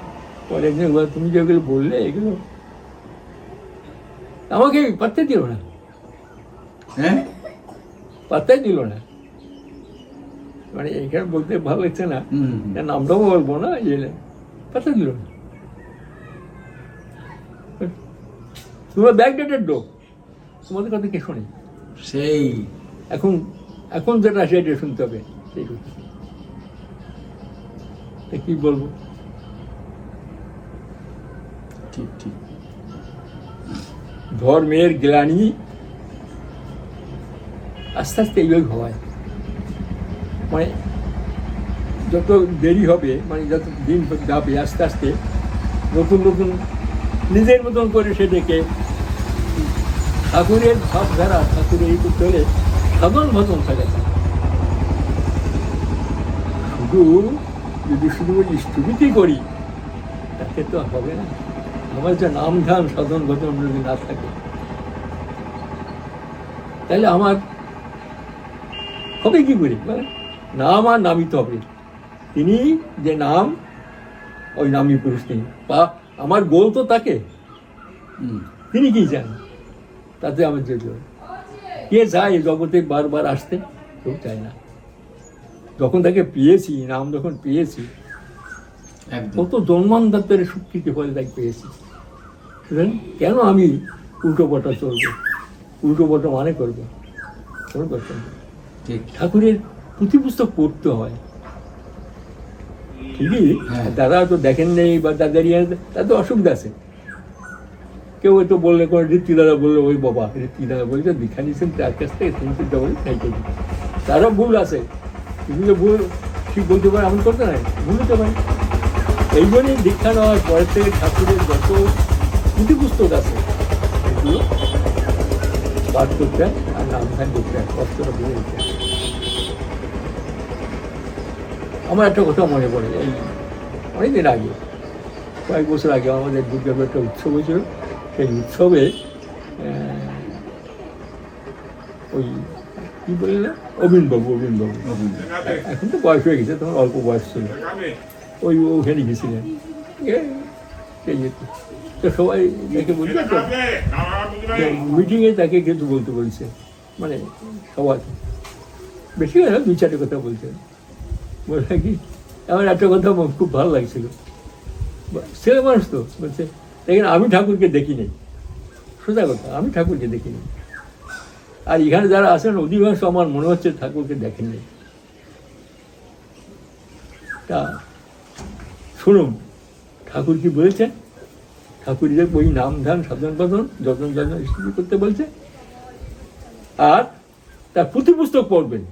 পরে একদিন তুমি যেগুলো বললে এগুলো আমাকে পাত্তাই দিল না, পাত্তাই দিল না, মানে এইখানে বলতে ভালো লাগছে না, নামটাও বলবো না, পাত্তা দিল না। তোমরা ব্যাকডেটেড লোক, তোমাদের কথা কে শোনে? সেই এখন যেটা সেটা শুনতে হবে, সেই কথা কি বলবো। ঠিক ঠিক, ধর্মের গ্লানি আস্তে আস্তে এইভাবে হয়, মানে যত দেরি হবে, মানে যত দিন যাবে আস্তে আস্তে নতুন নতুন নিজের মতন করে সেটাকে ঠাকুরের ভাবধারা, ঠাকুরের এই করতে হলে সাধন ভজন থাকে। শুধু স্থবিতি করি তাকে তো হবে না। আমার যে নাম ধ্যান সাধন ভজন যদি না থাকে, তাহলে আমার হবে কি করে? নাম আর নামিতে হবে, তিনি যে নাম, ওই নামী পুরুষ তিনি, বা আমার গোল তো তাকে, তিনি কি চান, তাতে আমার যেতে হবে। কে চায় জগতে বারবার আসতে? কেউ চায় না। যখন তাকে পেয়েছি, নাম যখন পেয়েছি, কত জন্মান্তরে স্বীকৃতি ফলে তাকে পেয়েছি, সুতরাং কেন আমি উল্টো পটা চলবো, উল্টো পটা মানে করবো? কোনো দরকার নেই। ঠাকুরের পুঁথি পুস্তক পড়তে হয় ঠিকই, দাদা তো দেখেন নেই বা দাদার তাদের অসুবিধা আছে। কেউ হয়তো বললে কোনো ঋত্বি দাদা বললো, ওই বাবা ঋত্বি দাদা বলছে দীক্ষা নিয়েছেন তার কাছ থেকে, তিনটা বলে তাই করি, তারও ভুল আছে, কিন্তু ভুল ঠিক বলতে পারে, এমন করতে নাই, ভুল হতে পারে। এই জন্যই দীক্ষা নেওয়ার পরের থেকে ঠাকুরের যত পুঁথি পুস্তক আছে এগুলো পাঠ করতে হয় আর নাম ধ্যান করতে হয়, কষ্টটা বুঝে দিতে হয়। আমার একটা কথা মনে পড়ে, এই অনেকদিন আগে, কয়েক বছর আগে আমাদের দুর্গাপুর একটা উৎসব হয়েছিল। সেই উৎসবে ওই কী বললেন, অবিনবাবু এখন তো বয়স হয়ে গেছে, তখন অল্প বয়স ছিল, ওই ওখানে গেছিলেন। তো সবাই তাকে বলছে তো মিটিংয়ে তাকে কিন্তু বলতে বলছে, মানে সবাই বেশি হয় না, 2-4টে কথা বলছেন। বলছে কি, আমার একটা কথা আমার খুব ভালো লাগছিল, ছেলে মানুষ তো বলছে, দেখেন আমি ঠাকুরকে দেখিনি, সোজা কথা, আমি ঠাকুরকে দেখিনি, আর এখানে যারা আছেন অধিকাংশ আমার মনে হচ্ছে ঠাকুরকে দেখেননি। তা শুনুন ঠাকুর কি বলেছেন, ঠাকুরের ওই নাম ধ্যান সাধন পাধন যত্ন ইত্যাদি করতে বলছে, আর তার পুঁথি পুস্তক পড়বেন।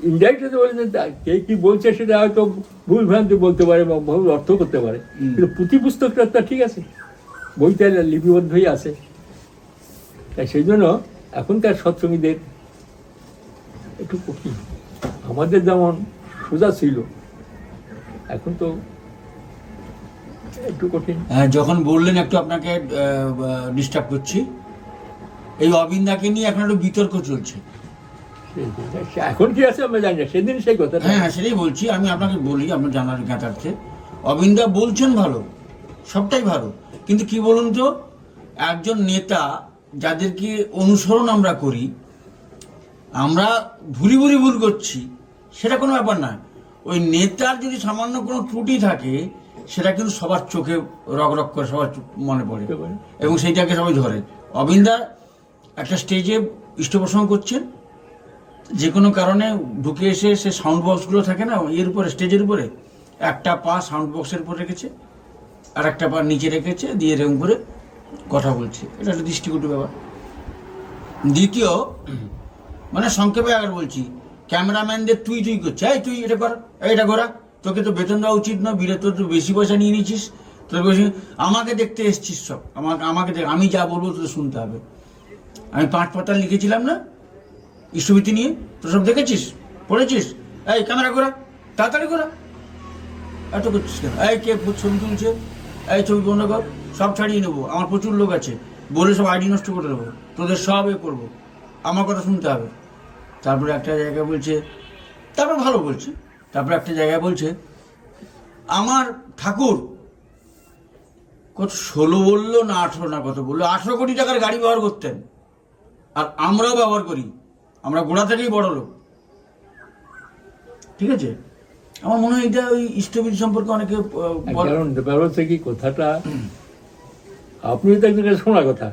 ইনডাইরেক্টলি বলেছেন, কে কি বলছে সেটা হয়তো ভুল ভ্রান্তি বলতে পারে বা ভুল অর্থ করতে পারে, কিন্তু পুঁথি পুস্তকটা তো ঠিক আছে, বইটা লিপিবদ্ধই আছে। তাই সেই জন্য এখনকার সৎসঙ্গীদের একটু কঠিন, আমাদের যেমন সোজা ছিল, এখন তো একটু কঠিন। যখন বললেন একটু আপনাকে ডিস্টার্ব করছি, এই অবিন্দাকে নিয়ে এখন একটু বিতর্ক চলছে। এখন কি আছে আমরা জানি না, সেদিন সেই কথা। হ্যাঁ সেটাই বলছি, আমি আপনাকে বলি আপনার জানার জ্ঞাতার্থে। অবিন্দা বলছেন ভালো, সবটাই ভালো, কিন্তু কি বলুন তো, একজন নেতা যাদেরকে অনুসরণ আমরা করি, আমরা ভুল করছি সেটা কোনো ব্যাপার নয়। ওই নেতার যদি সামান্য কোনো ত্রুটি থাকে, সেটা কিন্তু সবার চোখে রক করে, সবার মনে পড়ে, এবং সেইটাকে সবাই ধরে। অবিন্দা একটা স্টেজে ইষ্টপ্রসঙ্গ করছেন, যে কোনো কারণে ঢুকে এসে সে সাউন্ড বক্সগুলো থাকে না এর উপরে, স্টেজের উপরে, একটা পা সাউন্ড বক্সের উপর রেখেছে আর একটা পা নিচে রেখেছে, দিয়ে এরকম করে কথা বলছে। এটা একটা দৃষ্টিকটু ব্যাপার। দ্বিতীয়, মানে সংক্ষেপে আগে বলছি, ক্যামেরাম্যানদের তুই করছে, এই তুই এটা কর, এটা করা, তোকে তো বেতন দেওয়া উচিত নয়, তোর তো বেশি পয়সা নিয়ে নিচ্ছিস, তোর বেশি, আমাকে দেখতে এসছিস সব, আমাকে আমি যা বলবো তোদের শুনতে হবে। আমি 5 পাতা লিখেছিলাম না ইষ্টভীতি নিয়ে, তোর সব দেখেছিস, পড়েছিস, এই ক্যামেরা করা, তাড়াতাড়ি করা, এত করছিস কেন, এই কে ছবি তুলছে, এই ছবি বন্ধ কর, সব ছাড়িয়ে নেবো, আমার প্রচুর লোক আছে, বলে সব আইডি নষ্ট করে দেবো, তোদের সব করবো, আমার কথা শুনতে হবে। তারপরে একটা জায়গায় বলছে, তারপর ভালো বলছে, তারপরে একটা জায়গায় বলছে আমার ঠাকুর কত 16 বললো না 18 না কত বললো, 18 কোটি টাকার গাড়ি ব্যবহার করতেন, আর আমরাও ব্যবহার করি, আমরা গোড়া থেকেই বড় লোক। ঠিক আছে, আমার মনে হয় এটা ওই ইষ্টবিধি সম্পর্কে অনেকে ব্যাপার হচ্ছে কি, কথাটা আপনি তো একদিন শোনা কথা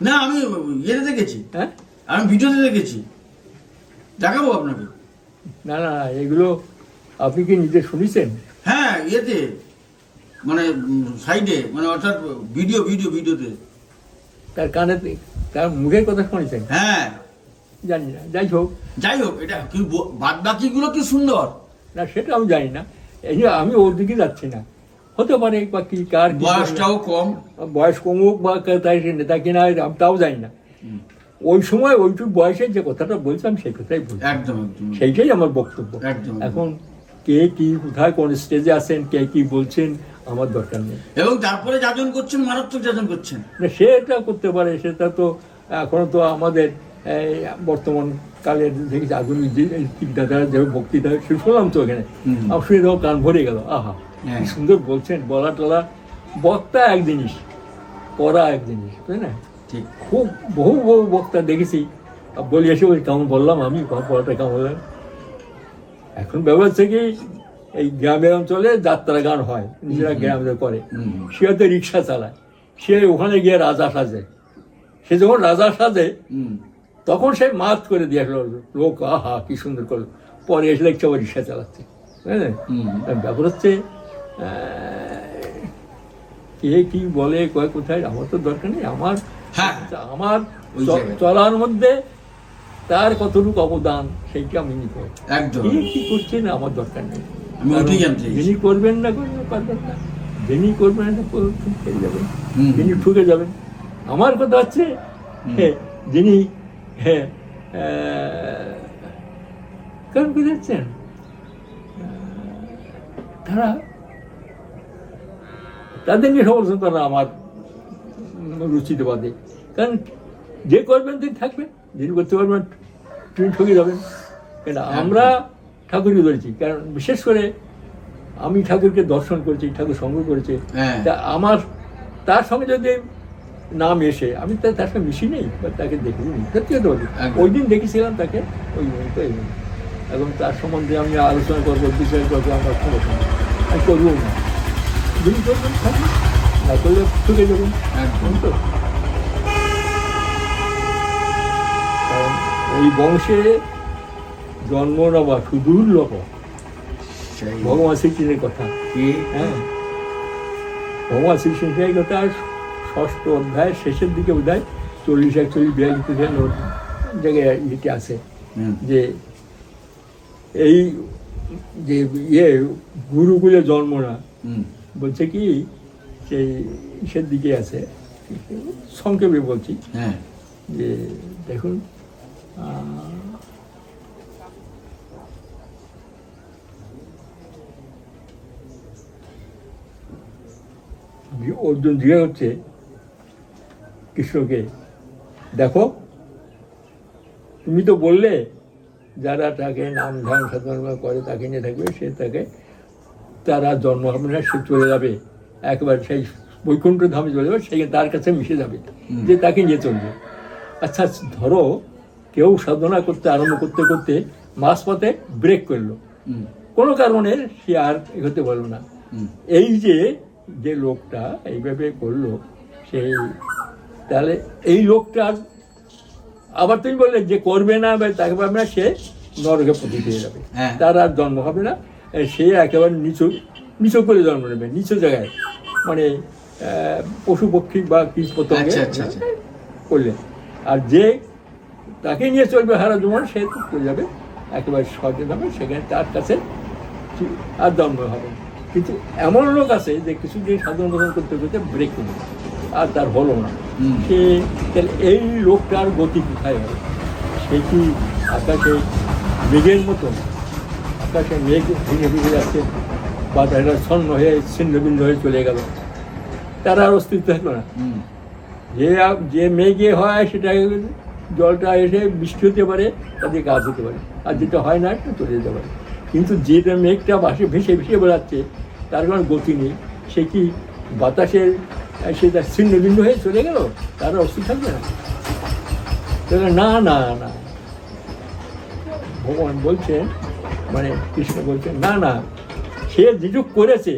না, আমি ইয়েতে দেখেছি, হ্যাঁ আমি ভিডিওতে দেখেছি, দেখাবো আপনাকে। না না, এগুলো আপনি কি নিজে শুনেছেন? হ্যাঁ, ইয়েতে মানে সাইডে, মানে অর্থাৎ ভিডিওতে তার কানে, তার মুখের কথা শুনেছেন? হ্যাঁ জানি না, যাই হোক, এটা কি বাদ বাকিগুলো কি সুন্দর না সেটা আমি জানি না, এই যে আমি ওর দিকে যাচ্ছি না, হতে পারে বা কি কার বয়সটাও কম, বয়স কমুক বা তাই নেতা কিনা আমি তাও জানি না। ওই সময় ওইটুকু বয়সে যে কথাটা বলছিলাম সেই কথাই বলছি, একদম সেইটাই আমার বক্তব্য। এখন কে কি কোথায় কোন স্টেজে আছেন, কে কি বলছেন, আমার দরকার নেই। এবং তারপরে যাজন করছেন, মারাত্মক যাজন করছেন, সেটা করতে পারে, সেটা তো এখনো তো আমাদের বর্তমান কালের দেখেছি আধুনিক চিন্তাধারা যে বক্তৃতা শুনলাম তো ওখানে, আমার শুনে দেওয়া কান ভরে গেল, আহা কি সুন্দর বলছেন, বলা টলা, বক্তা এক জিনিস, পড়া এক জিনিস, তাই না? খুব বহু বক্তা দেখেছি, বলি এসে ওই কেমন বললাম আমি, পড়াটা কেমন বললাম। এখন ব্যবহার থেকে এই গ্রামের অঞ্চলে যাত্রা গান হয়, নিজেরা গ্রামে করে, সে হয়তো রিক্সা চালায়, সে ওখানে গিয়ে রাজা সাজে, সে যখন রাজা সাজে তখন সে মাছ করে দিয়ে আসলো লোক, আহা কি সুন্দর করলো, পরে এসে দেখছে আবার রিক্সা চালাচ্ছে। হ্যাঁ, ব্যাপার হচ্ছে কে কি বলে কোথায়, আমার তো দরকার নেই, আমার চলার মধ্যে তার কতটুকু অবদান সেইটা আমি নিব। একদম। কি করছেন আমার দরকার নেই, আমি ওটাই জানতে চাইছি। যিনি করবেন না পারবেন না, যিনি করবেন না ঠুকে যাবেন, হুম। যিনি ঠুকে যাবেন। আমার কথা হচ্ছে যিনি কারণ কি যাচ্ছেন তারা তাদের নিয়ে সমালোচনা আমার রুচিতে বাদে। কারণ যে করবেন তিনি থাকবেন, যিনি করতে পারবেন তিনি ঠকে যাবেন। কেন আমরা ঠাকুরই ধরেছি, কারণ বিশেষ করে আমি ঠাকুরকে দর্শন করেছি, ঠাকুর সঙ্গ করেছি। তা আমার তার সঙ্গে যদি নাম এসে আমি তার সঙ্গে মিশি নেই বা তাকে দেখিনি, সত্যি কথা বলি। ওই দিন দেখেছিলাম তাকে, ওই মুহূর্তে এবং তার সম্বন্ধে আমি আলোচনা করবো, বিচার করবো, আমার সমস্যা নেই, আমি করবো না। যিনি করবেন থাকবেন, না করলে ঠকে যাবেন। তো কারণ এই বংশে জন্ম নেওয়া সুদুর্লভ। ভগবান শ্রীকৃষ্ণের কথা, হ্যাঁ, ভগবান শ্রীকৃষ্ণের কথা 6ষ্ঠ অধ্যায়ের শেষের দিকে বোধহয় 40-41 জায়গায় ইয়েতে আছে যে এই যে গুরুকুলে জন্ম না, বলছে কি সেই ইসের দিকে আছে, সংক্ষেপে বলছি যে দেখুন অর্জুন জিজ্ঞাসা হচ্ছে কৃষ্ণকে, দেখো তুমি তো বললে যারা তাকে নাম ধ্যান সাধনা করে তাকে নিয়ে থাকবে, সে তাকে তারা জন্ম হবে না, সে চলে যাবে একবার সেই বৈকুণ্ঠ ধামে চলে যাবে, সেখানে তার কাছে মিশে যাবে, যে তাকে নিয়ে চলবে। আচ্ছা ধরো কেউ সাধনা করতে আরম্ভ করতে করতে মাঝপথে ব্রেক করলো, কোনো কারণে সে আর এগোতে পারলো না, এই যে লোকটা এইভাবে করলো, সেই তাহলে এই লোকটার আবার তুমি বললে যে করবে না বা তাকে পারবে না, সে নরকে পতি পেয়ে যাবে, তার আর জন্ম হবে না, সে একেবারে নিচু করে জন্ম নেবে, নিচু জায়গায়, মানে পশু পক্ষী বা কীট পতঙ্গে করলে। আর যে তাকে নিয়ে চলবে হারা জীবন, সে চলে যাবে একেবারে স্বর্গে যাবে, সেখানে তার কাছে আর জন্ম হবে। কিন্তু এমন লোক আছে যে কিছুদিন সাধন ভোজন করতে করতে ব্রেক করে আর তার হলো না, সে তাহলে এই লোকটার গতি কোথায় হবে? সে কি আকাশে মেঘের মতন, আকাশে মেঘ ভেঙে ভেঙে যাচ্ছে বা তারা ছন্ন হয়ে ছিন্নভিন্ন হয়ে চলে গেল, তার আর অস্তিত্ব থাকলো না। যে মেঘে হয় সেটা জলটা এসে বৃষ্টি হতে পারে, তাদের গাছ হতে পারে, আর যেটা হয় না একটু চলে যেতে পারে। কিন্তু যেটা মেঘটা ভেসে ভেসে বেড়াচ্ছে, তার কোনো গতি নেই, সে কি বাতাসের সে তার ছিন্ন ভিন্ন হয়ে চলে গেল, তার অস্তিত্ব থাকবে না। না না না, ভগবান বলছেন, মানে কৃষ্ণ বলছেন, না না, সে যেটুক করেছে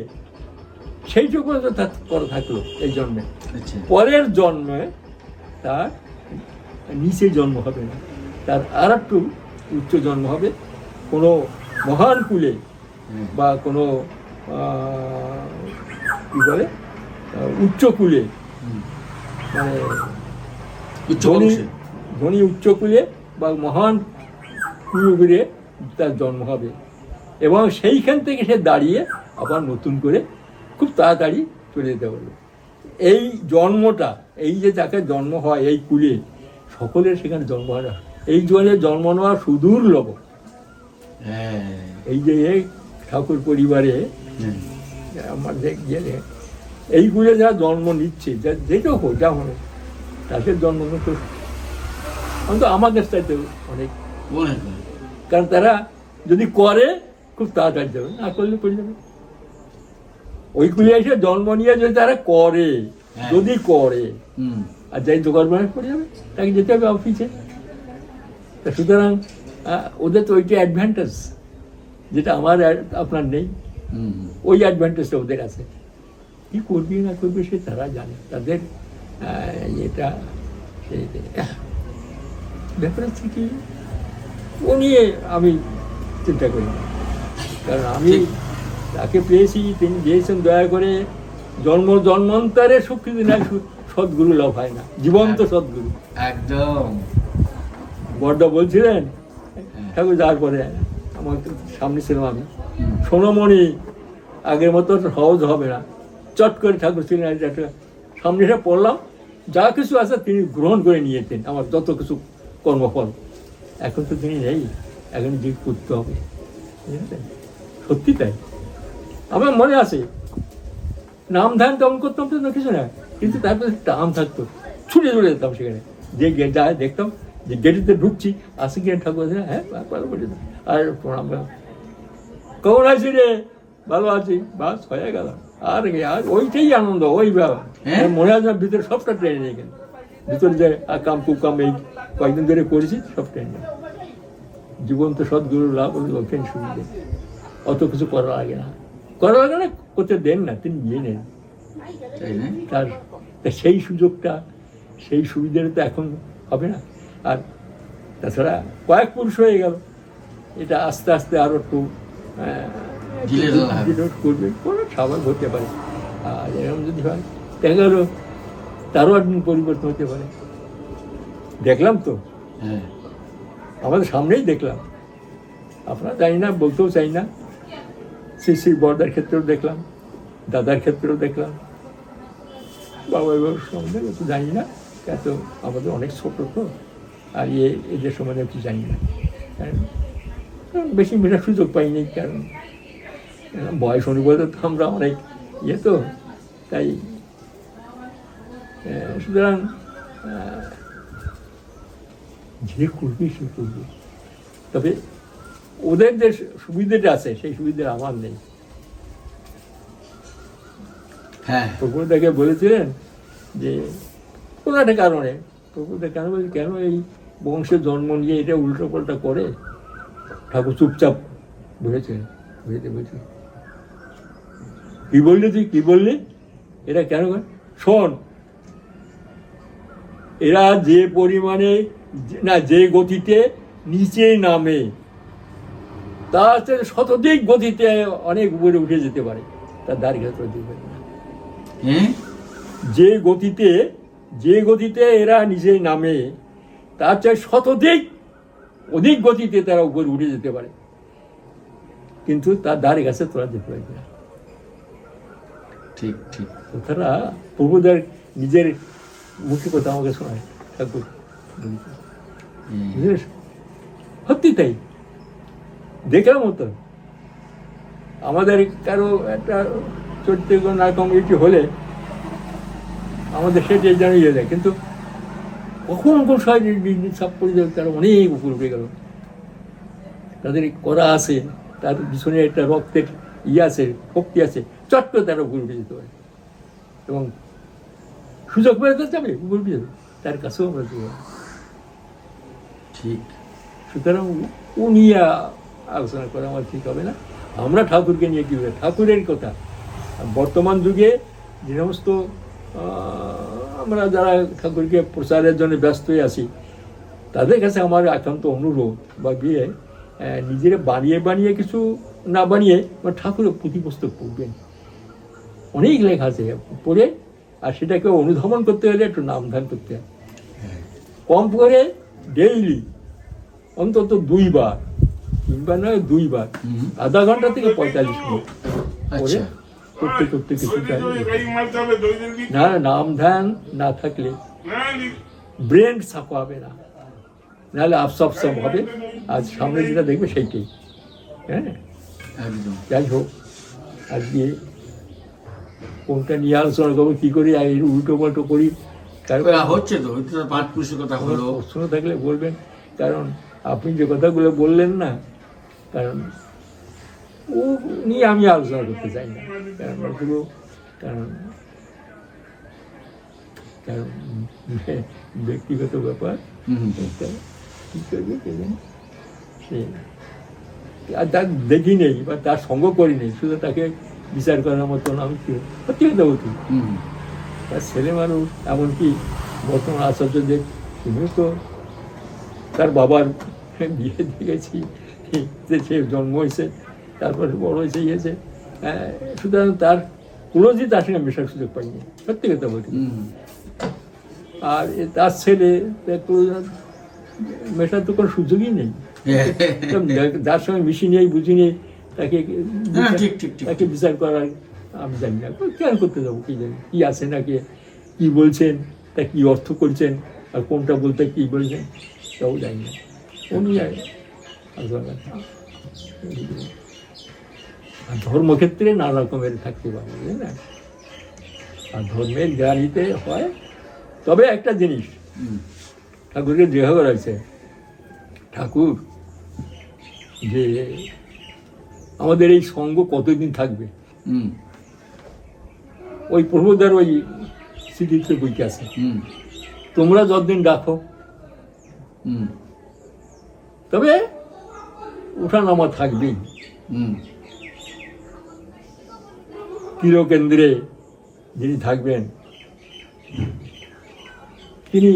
সেইটুকু তো তার করা থাকলো এই জন্মে, পরের জন্মে তার নিচে জন্ম হবে না, তার আর একটু উচ্চ জন্ম হবে, কোনো মহান কুলে বা কোনো কী বলে উচ্চ কুলে, মানে ধনী উচ্চ কুলে বা মহান কুলে তার জন্ম হবে, এবং সেইখান থেকে সে দাঁড়িয়ে আবার নতুন করে খুব তাড়াতাড়ি চলে যেতে পারবে। এই জন্মটা, এই যে তাকে জন্ম হয় এই কুলে, সকলের সেখানে জন্ম হয় না, এই জলে জন্ম নেওয়া সুদুর্লভ। এই যে ঠাকুর পরিবারে আমাদের গেলে এইগুলো যা জন্ম নিচ্ছে, যেটা হোক যা হলো, তাদের জন্ম তো অন্তত আমাদের চাইতে অনেক, কারণ তারা যদি করে খুব তাড়াতাড়ি যাবে, না করলে পড়ে যাবে। ওই কুলে এসে জন্ম নিয়ে যদি তারা করে, যদি করে, আর যাই দোকান বানায় পড়ে যাবে, তাকে যেতে হবে অফিসে। তা সুতরাং ওদের তো ওইটা অ্যাডভান্টেজ, যেটা আমার আপনার নেই, ওই অ্যাডভান্টেজটা ওদের আছে। কী করবি না করবি সে তারা জানে, তাদের এটা সেই ব্যাপার হচ্ছে কি, ও নিয়ে আমি চিন্তা করি না, কারণ আমি তাকে পেয়েছি, তিনি দিয়েছেন দয়া করে, জন্মান্তরে সুখ কিন্তু না, সদ্গুরু লাভ হয় না, জীবন্ত সদ্গুরু। একদম বড়দা বলছিলেন ঠাকুর যাওয়ার পরে আমার সামনে ছিলাম আমি, সোনামণি আগের মতো সহজ হবে না, চট করে ঠাকুর ছিলেন একটা সামনে এসে পড়লাম, যা কিছু আছে তিনি গ্রহণ করে নিয়েছেন আমার যত কিছু কর্মফল। এখন তো তিনি নেই, এখন যে করতে হবে, বুঝলেন? সত্যি তাই। আমার মনে আছে নাম ধ্যান তেমন করতাম তো কিছু না, কিন্তু তারপরে টাম থাকতো, ছুটে চলে যেতাম সেখানে, যে যায় দেখতাম যে গেটেতে ঢুকছি, আসে গিয়ে ঠাকুর আছে, হ্যাঁ আর প্রণাম, কেমন আছি রে, ভালো আছি, বাস হয়ে গেল। আর ওইটাই আনন্দ, ওই মনে হয় ভিতরে সবটা ট্রেনে নিয়ে গেল, ভিতরে যে কাম কুকাম এই কয়েকদিন ধরে করেছি সব ট্রেনে। জীবন তো সদ্গুরুর লাভ ওখানে সুবিধে, অত কিছু করা লাগে না, করতে দেন না, তিনি নিয়ে নেন। তার সেই সুযোগটা, সেই সুবিধাটা তো এখন হবে না। আর তাছাড়া কয়েক পুরুষ হয়ে গেল, এটা আস্তে আস্তে আরো একটু করবে, কোনো স্বাভাবিক হতে পারে। আর এরকম যদি হয় দেখা গেল তারও একদিন পরিবর্তন হতে পারে। দেখলাম তো, আমাদের সামনেই দেখলাম, আপনারা জানি না, বলতেও চাই না। শ্রী বড়দার ক্ষেত্রেও দেখলাম, দাদার ক্ষেত্রেও দেখলাম, বাবা বাবার সম্বন্ধে একটু জানি না, এত আমাদের অনেক ছোট তো, আর এদের সম্বন্ধে একটু জানি না, কারণ বেশি মেটার সুযোগ পাইনি, কারণ বয়স অনুপাতে তো আমরা অনেক তো, তাই সুতরাং যে করবে সে করবে, তবে ওদের যে সুবিধাটা আছে সেই সুবিধা আমার নেই। হ্যাঁ, প্রভুদাকে বলেছিলেন যে কোনো একটা কারণে, প্রভুদা কেন বলছে, কেন এই বংশের জন্ম নিয়ে এটা উল্টো পাল্টা করে? ঠাকুর চুপচাপ বুঝেছেন, বুঝেছে কি বললি, তুই কি বললি, এরা কেন করে? শোন, এরা যে পরিমাণে না, যে গতিতে নিচে নামে, তার শতাধিক গতিতে অনেক উপরে উঠে যেতে পারে, তার দাঁড়িয়ে যেতে পারে না। যে গতিতে এরা নিচে নামে, তার চেয়ে শতাধিক অধিক গতিতে তারা উপরে উঠে যেতে পারে, কিন্তু তার ধারে কাছে তোরা যেতে পারবে না। ঠিক ঠিক, তারা প্রভুদের নিজের মুখে কথা আমাকে শোনায়, ঠাকুর সত্যি তাই দেখার মতো। আমাদের কারো একটা চরিত্র না কম এটি হলে আমাদের সেটাই জানিয়ে যায়, কিন্তু কখন কোন সময় সাপ পড়ে যাবে, তারা অনেক উপর উঠে গেল, তাদের করা আছে, তার পিছনে একটা রক্তের আছে, শক্তি আছে, চট করে তারা উপর উঠে যেতে পারে, এবং সুযোগ পেয়ে যাবে উপর উঠে যাবে, তার কাছেও আমরা দেবো। ঠিক, সুতরাং ও নিয়ে আলোচনা করা আমার ঠিক হবে না। আমরা ঠাকুরকে নিয়ে কী হবে, ঠাকুরের কথা। বর্তমান যুগে যে সমস্ত আমরা যারা ঠাকুরকে প্রচারের জন্য ব্যস্ত হয়ে আছি, তাদের কাছে আমার একান্ত অনুরোধ বা গিয়ে নিজেরা বানিয়ে কিছু না বানিয়ে ঠাকুরের পুঁথিপুস্তক পড়বেন, অনেক লেখা আছে, পড়ে আর সেটাকে অনুধাবন করতে হলে একটু নাম ধ্যান করতে হয়, কম করে ডেইলি অন্তত 2 বার, 3 বার নয় 2 বার, আধা ঘন্টা থেকে 45 মিনিট করে করতে করতে কিছু না, নাম ধ্যান না থাকলে ব্রেন সাফা হবে না, নাহলে আপসাপসাপ হবে। আজ সামনে যেটা দেখবে সেইটাই। হ্যাঁ, যাই হোক, আজকে কোনটা নিয়ে আলোচনা করবো, কী করি, উল্টো পাল্টো করি, হচ্ছে তো পাঠ পুরুষের কথা হলো, প্রশ্ন থাকলে বলবেন, কারণ আপনি যে কথাগুলো বললেন না, কারণ ও নিয়ে আমি আলোচনা করতে চাই না, কারণ ওগুলো কারণ ব্যক্তিগত ব্যাপার, কী করবে কে জানে, সে আর তার দেখি নেই বা তার সঙ্গ করি নেই, শুধু তাকে বিচার করার মতন আমি সত্যি কথা বলছি। তার ছেলে মানুষ, এমনকি বর্তমান আচার্যদের, তিনিও তো তার বাবার বিয়ে দেখেছি, যে সে জন্ম হয়েছে, তারপরে বড় হয়েছে গিয়েছে, সুতরাং তার ক্লোজই তার সঙ্গে মেশার সুযোগ পাইনি, সত্যি কথা বলছি। আর তার ছেলে মেশার তো কোনো সুযোগই নেই। যার সঙ্গে মিশি নেই বুঝি নেই তাকে ঠিক ঠিক ঠিক। তাকে বিচার করার আমি জানি না, কেন করতে যাবো, কি জানি কি আছে না কি বলছেন, তা কি অর্থ করছেন, আর কোনটা বলতে কি বলছেন তাও জানি না। অনুযায়ী আর ধর্মক্ষেত্রে নানা রকমের থাকতে পারে, বুঝলেন না? আর ধর্মের জ্ঞানীতে হয়। তবে একটা জিনিস ঠাকুরকে যেভাবে রয়েছে, ঠাকুর যে আমাদের এই সঙ্গ কতদিন থাকবে, ওই প্রভুদার ওই স্মৃতিতে বইতে আছে, তোমরা যতদিন রাখো, তবে ওঠানামা থাকবেই। চিরকেন্দ্রে যিনি থাকবেন তিনি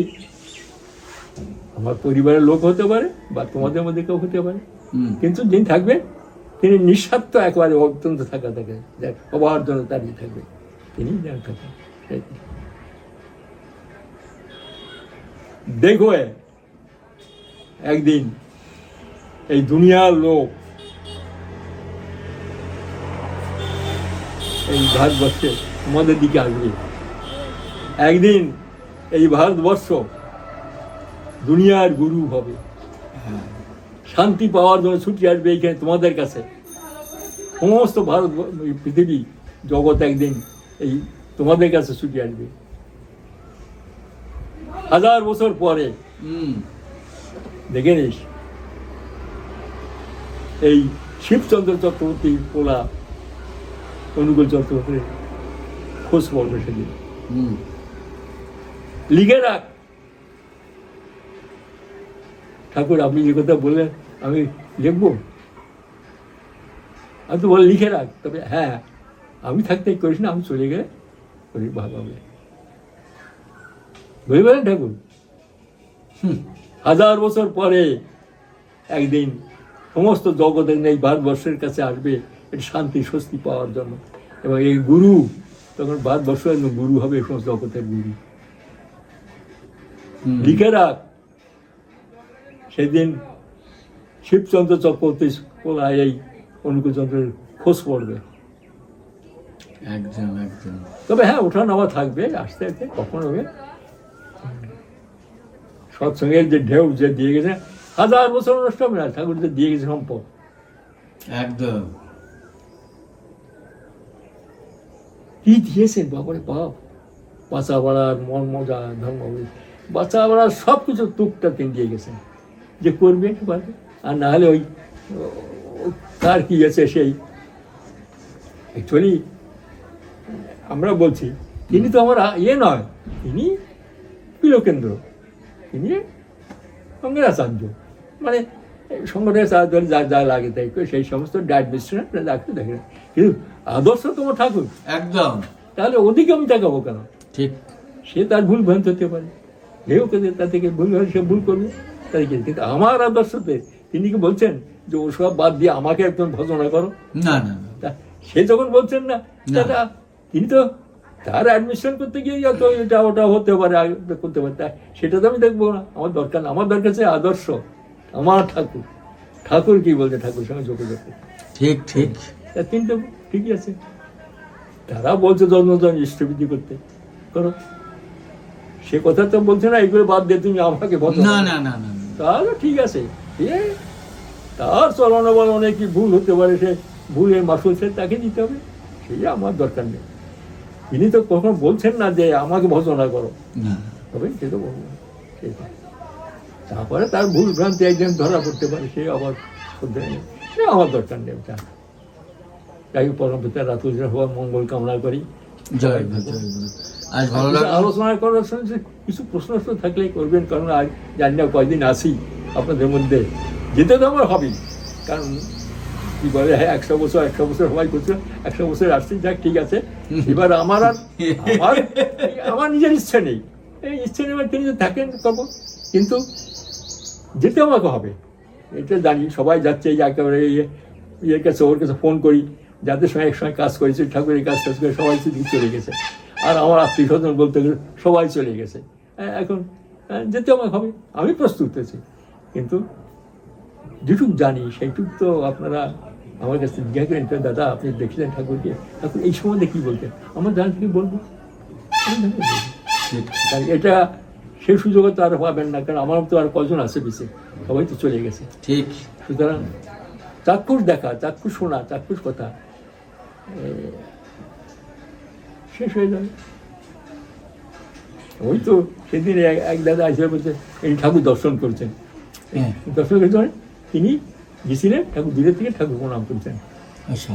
আমার পরিবারের লোক হতে পারে বা তোমাদের মধ্যে কেউ হতে পারে, কিন্তু যিনি থাকবেন তিনি নিঃস্বার্থ একেবারে অত্যন্ত থাকা থাকে, সবার জন্য দাঁড়িয়ে থাকবে, তিনি যেন থাকেন। দেখো একদিন এই দুনিয়ার লোক এই ভারতবর্ষে আমাদের দিকে আসবে, একদিন এই ভারতবর্ষ দুনিয়ার গুরু হবে, শান্তি পাওয়ার জন্য ছুটি আসবে এইখানে তোমাদের কাছে। সমস্ত ভারত পৃথিবী জগৎ একদিন এই তোমাদের কাছে ছুটি আসবে। 1000 বছর পরে দেখে নিস এই শিবচন্দ্র চক্রবর্তী পোলা অনুকূল চক্রবর্তীর খোঁজ পড়বে সেদিন। লিখে রাখ ঠাকুর, আপনি যে কথা বললেন আমি লিখবো, আমি তো বলে লিখে রাখ, তবে হ্যাঁ আমি থাকতে করিস না, আমি চলে গেলে করি ভালো হবে। বুঝতে পারেন ঠাকুর? 1000 বছর পরে একদিন সমস্ত জগতের এই ভারতবর্ষের কাছে আসবে এটি শান্তি স্বস্তি পাওয়ার জন্য, এবং এই গুরু তখন ভারতবর্ষের গুরু হবে, সমস্ত জগতের গুরু। লিখে রাখ সেদিন শিবচন্দ্র চক্রবর্তী এই অনুকূলচন্দ্রের খোঁজ পড়বে। একদম একদম। তবে হ্যাঁ ওঠা নামা থাকবে আস্তে আস্তে, কখন হবে। সৎসঙ্গের যে ঢেউ যে দিয়ে গেছে 1000 বছর নষ্ট হবে না, ঠাকুর যে দিয়ে গেছে সম্পদ। একদম। কি দিয়েছেন বাবারে বাপ, বাঁচা বাড়ার মন মজা ধর্ম, বাঁচা বাড়ার সব কিছু টুকটা তিনি দিয়ে গেছেন, যে করবে পারবে, আর না হলে ওই তার কি আছে সেই। অ্যাকচুয়ালি আমরা বলছি তিনি তো আমার নয়, তিনি পিলকেন্দ্র, তিনি সঙ্গরাচার্য, মানে সংগঠনের সাহায্য যা যা লাগে তাই সেই সমস্ত ডায়েট মিশ্রণ ডাক্তার দেখে, কিন্তু আদর্শ তোমার ঠাকুর একদম। তাহলে ওদিকে আমি তাকাবো কেন? ঠিক। সে তার ভুল ভ্রান্ত হতে পারে, কেউ তা থেকে ভুল হয়, সে ভুল করবে তাই, কিন্তু আমার আদর্শতে তিনি কি বলছেন যে ওসব বাদ দিয়ে আমাকে একদম ভজনা করো? না না, সে যখন বলছেন না, তিনি তো তার অ্যাডমিশন করতে গিয়ে তো এটা ওটা হতে পারে, করতে পারে, সেটা তো আমি দেখবো না, আমার দরকার না। আমার দরকার আছে আদর্শ, আমার ঠাকুর, ঠাকুর কি বলছে, ঠাকুর সঙ্গে যোগাযোগ। ঠিক ঠিক। তিনি তো ঠিকই আছে, তারা বলছে জন্মজন ইষ্টবিধি করতে করো, সে কথা তো বলছে না এগুলো বাদ দিয়ে তুমি আমাকে না না না না, তাহলে ঠিক আছে। তার চলনা বলনে কি ভুল হতে পারে, সে ভুলের মাসুল সে তাকে দিতে হবে, সেই আমার দরকার নেই। তিনি তো কখনো বলছেন না যে আমাকে ভজনা করো, তবে সে তো বলবো না। তারপরে তার ভুল ভ্রান্তি একজন ধরা পড়তে পারে, সে আবার শুধরে নেই, সে আমার দরকার নেই। যাই হোক, পরম পিতা রাতুল হওয়ার মঙ্গল কামনা করি। জয়। আজ ভালো লাগলো আলোচনা করার সময় কিছু প্রশ্ন থাকলে করবেন, কারণ আজ জানি না কয়দিন আসি আপনাদের মধ্যে, যেতে তো আমার হবেই, কারণ কি বলে হ্যাঁ 100 বছর সবাই করছে, 100 বছর আসছে, যাক ঠিক আছে। এবার আমার আমার নিজের ইচ্ছা নেই, এই ইচ্ছা নেই তিনি যদি থাকেন করবো, কিন্তু যেতে আমাকে হবে, এটা জানি। সবাই যাচ্ছে, এই একেবারে ইয়ের কাছে ওর কাছে ফোন করি, যাদের সঙ্গে একসঙ্গে কাজ করেছে, ঠাকুরের কাজ টাজ করে সবাই চলে গেছে, আর আমার আত্মীয় স্বজন বলতে গেলে সবাই চলে গেছে। এখন যেতে আমাকে হবে, আমি প্রস্তুত আছি। কিন্তু যেটুক জানি সেইটুক তো আপনারা আমার কাছে জিজ্ঞাসা করেন, তো দাদা আপনি দেখছিলেন ঠাকুরকে, ঠাকুর এই সময় কি বলতেন, আমার জানি কি বলবো, আমি জানি বলবো। কারণ এটা সেই সুযোগও তো আর পাবেন না, কারণ আমার তো আর কজন আছে বেশি, সবাই তো চলে গেছে। ঠিক। সুতরাং চাক্ষুষ দেখা, চাক্ষুষ শোনা, চাক্ষুষ কথা শেষ হয়ে যাবে। ওই তো সেদিন এক দাদা আসবে বলছে এই ঠাকুর দর্শন করছেন, দর্শন করতে মানে তিনি গেছিলেন, ঠাকুর দূরের থেকে ঠাকুর প্রণাম করছেন, আচ্ছা,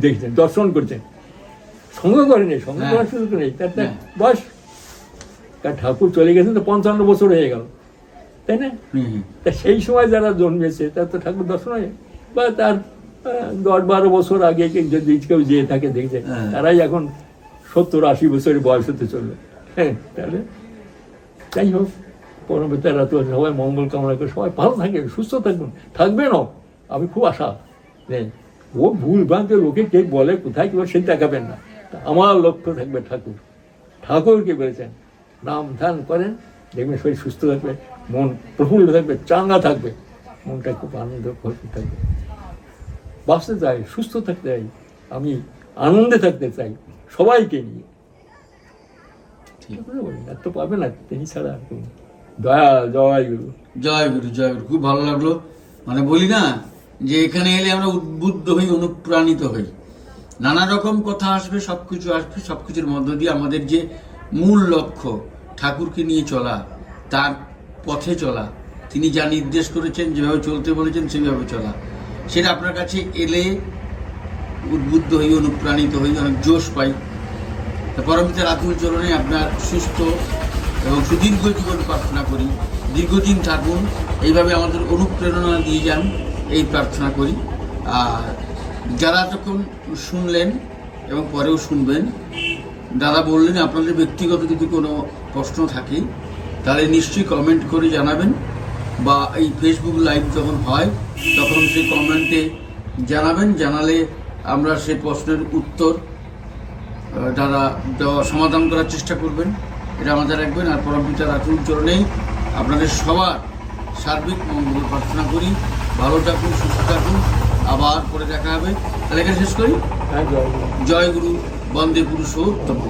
দেখছেন, দর্শন করছেন, সঙ্গ করেনি, সঙ্গ করার সুযোগ নেই, তার বয়স, কারণ ঠাকুর চলে গেছেন তো 55 বছর হয়ে গেল, তাই না? তা সেই সময় যারা জন্মেছে তার তো ঠাকুর দর্শন হয়, বা তার 10-12 বছর আগে যদি কেউ যেয়ে থাকে দেখছে, তারাই এখন 70-80 বছরের বয়স হতে চলবে। হ্যাঁ, তাহলে যাই হোক, পরবর্তীরা তো সবাই মঙ্গল কামনা করে, সবাই ভালো থাকে, সুস্থ থাকবেন, থাকবেনও, আমি খুব আশা নেই। ও ভুল ভ্রান্তি লোকে কে বলে কোথায় কি সে দেখাবেন না, আমার লক্ষ্য থাকবে ঠাকুর, ঠাকুরকে বলেছেন নাম ধ্যান করেন, দেখবেন শরীর সুস্থ থাকবে, মন প্রফুল্ল থাকবে, চাঙ্গা থাকবে, মনটা খুব আনন্দ ভরপুর থাকবে। বাঁচতে চাই, সুস্থ থাকতে চাই, আমি আনন্দে থাকতে চাই সবাইকে নিয়ে, আর তো পাবে না তিনি ছাড়া। দয়া, জয় গুরু, জয় গুরু, জয় গুরু। খুব ভালো লাগলো। মানে বলি না যে এখানে এলে আমরা উদ্বুদ্ধ হই, অনুপ্রাণিত হই, নানা রকম কথা আসবে, সবকিছু আসবে, সবকিছুর মধ্য দিয়ে আমাদের যে মূল লক্ষ্য ঠাকুরকে নিয়ে চলা, তার পথে চলা, তিনি যা নির্দেশ করেছেন, যেভাবে চলতে বলেছেন সেভাবে চলা, সেটা আপনার কাছে এলে উদ্বুদ্ধ হই, অনুপ্রাণিত হই, অনেক জোশ পাই। পরমপিতা রাতুল চরণে আপনার সুস্থ এবং সুদীর্ঘ জীবন প্রার্থনা করি, দীর্ঘদিন থাকুন, এইভাবে আমাদের অনুপ্রেরণা দিয়ে যান, এই প্রার্থনা করি। আর যারা এতক্ষণ শুনলেন এবং পরেও শুনবেন, দাদা বললেন আপনাদের ব্যক্তিগত যদি কোনো প্রশ্ন থাকে তাহলে নিশ্চয়ই কমেন্ট করে জানাবেন, বা এই ফেসবুক লাইভ যখন হয় তখন সেই কমেন্টে জানাবেন, জানালে আমরা সেই প্রশ্নের উত্তর দাদা দেওয়া সমাধান করার চেষ্টা করবেন, এটা মাথায় রাখবেন। আর পরমপিতা রাতুল চরণেই আপনাদের সবার সার্বিক মঙ্গল প্রার্থনা করি। ভালো থাকুন, সুস্থ থাকুন, আবার পরে দেখা হবে। তাহলে এখানে শেষ করি। জয় গুরু, বন্দে পুরুষোত্তম।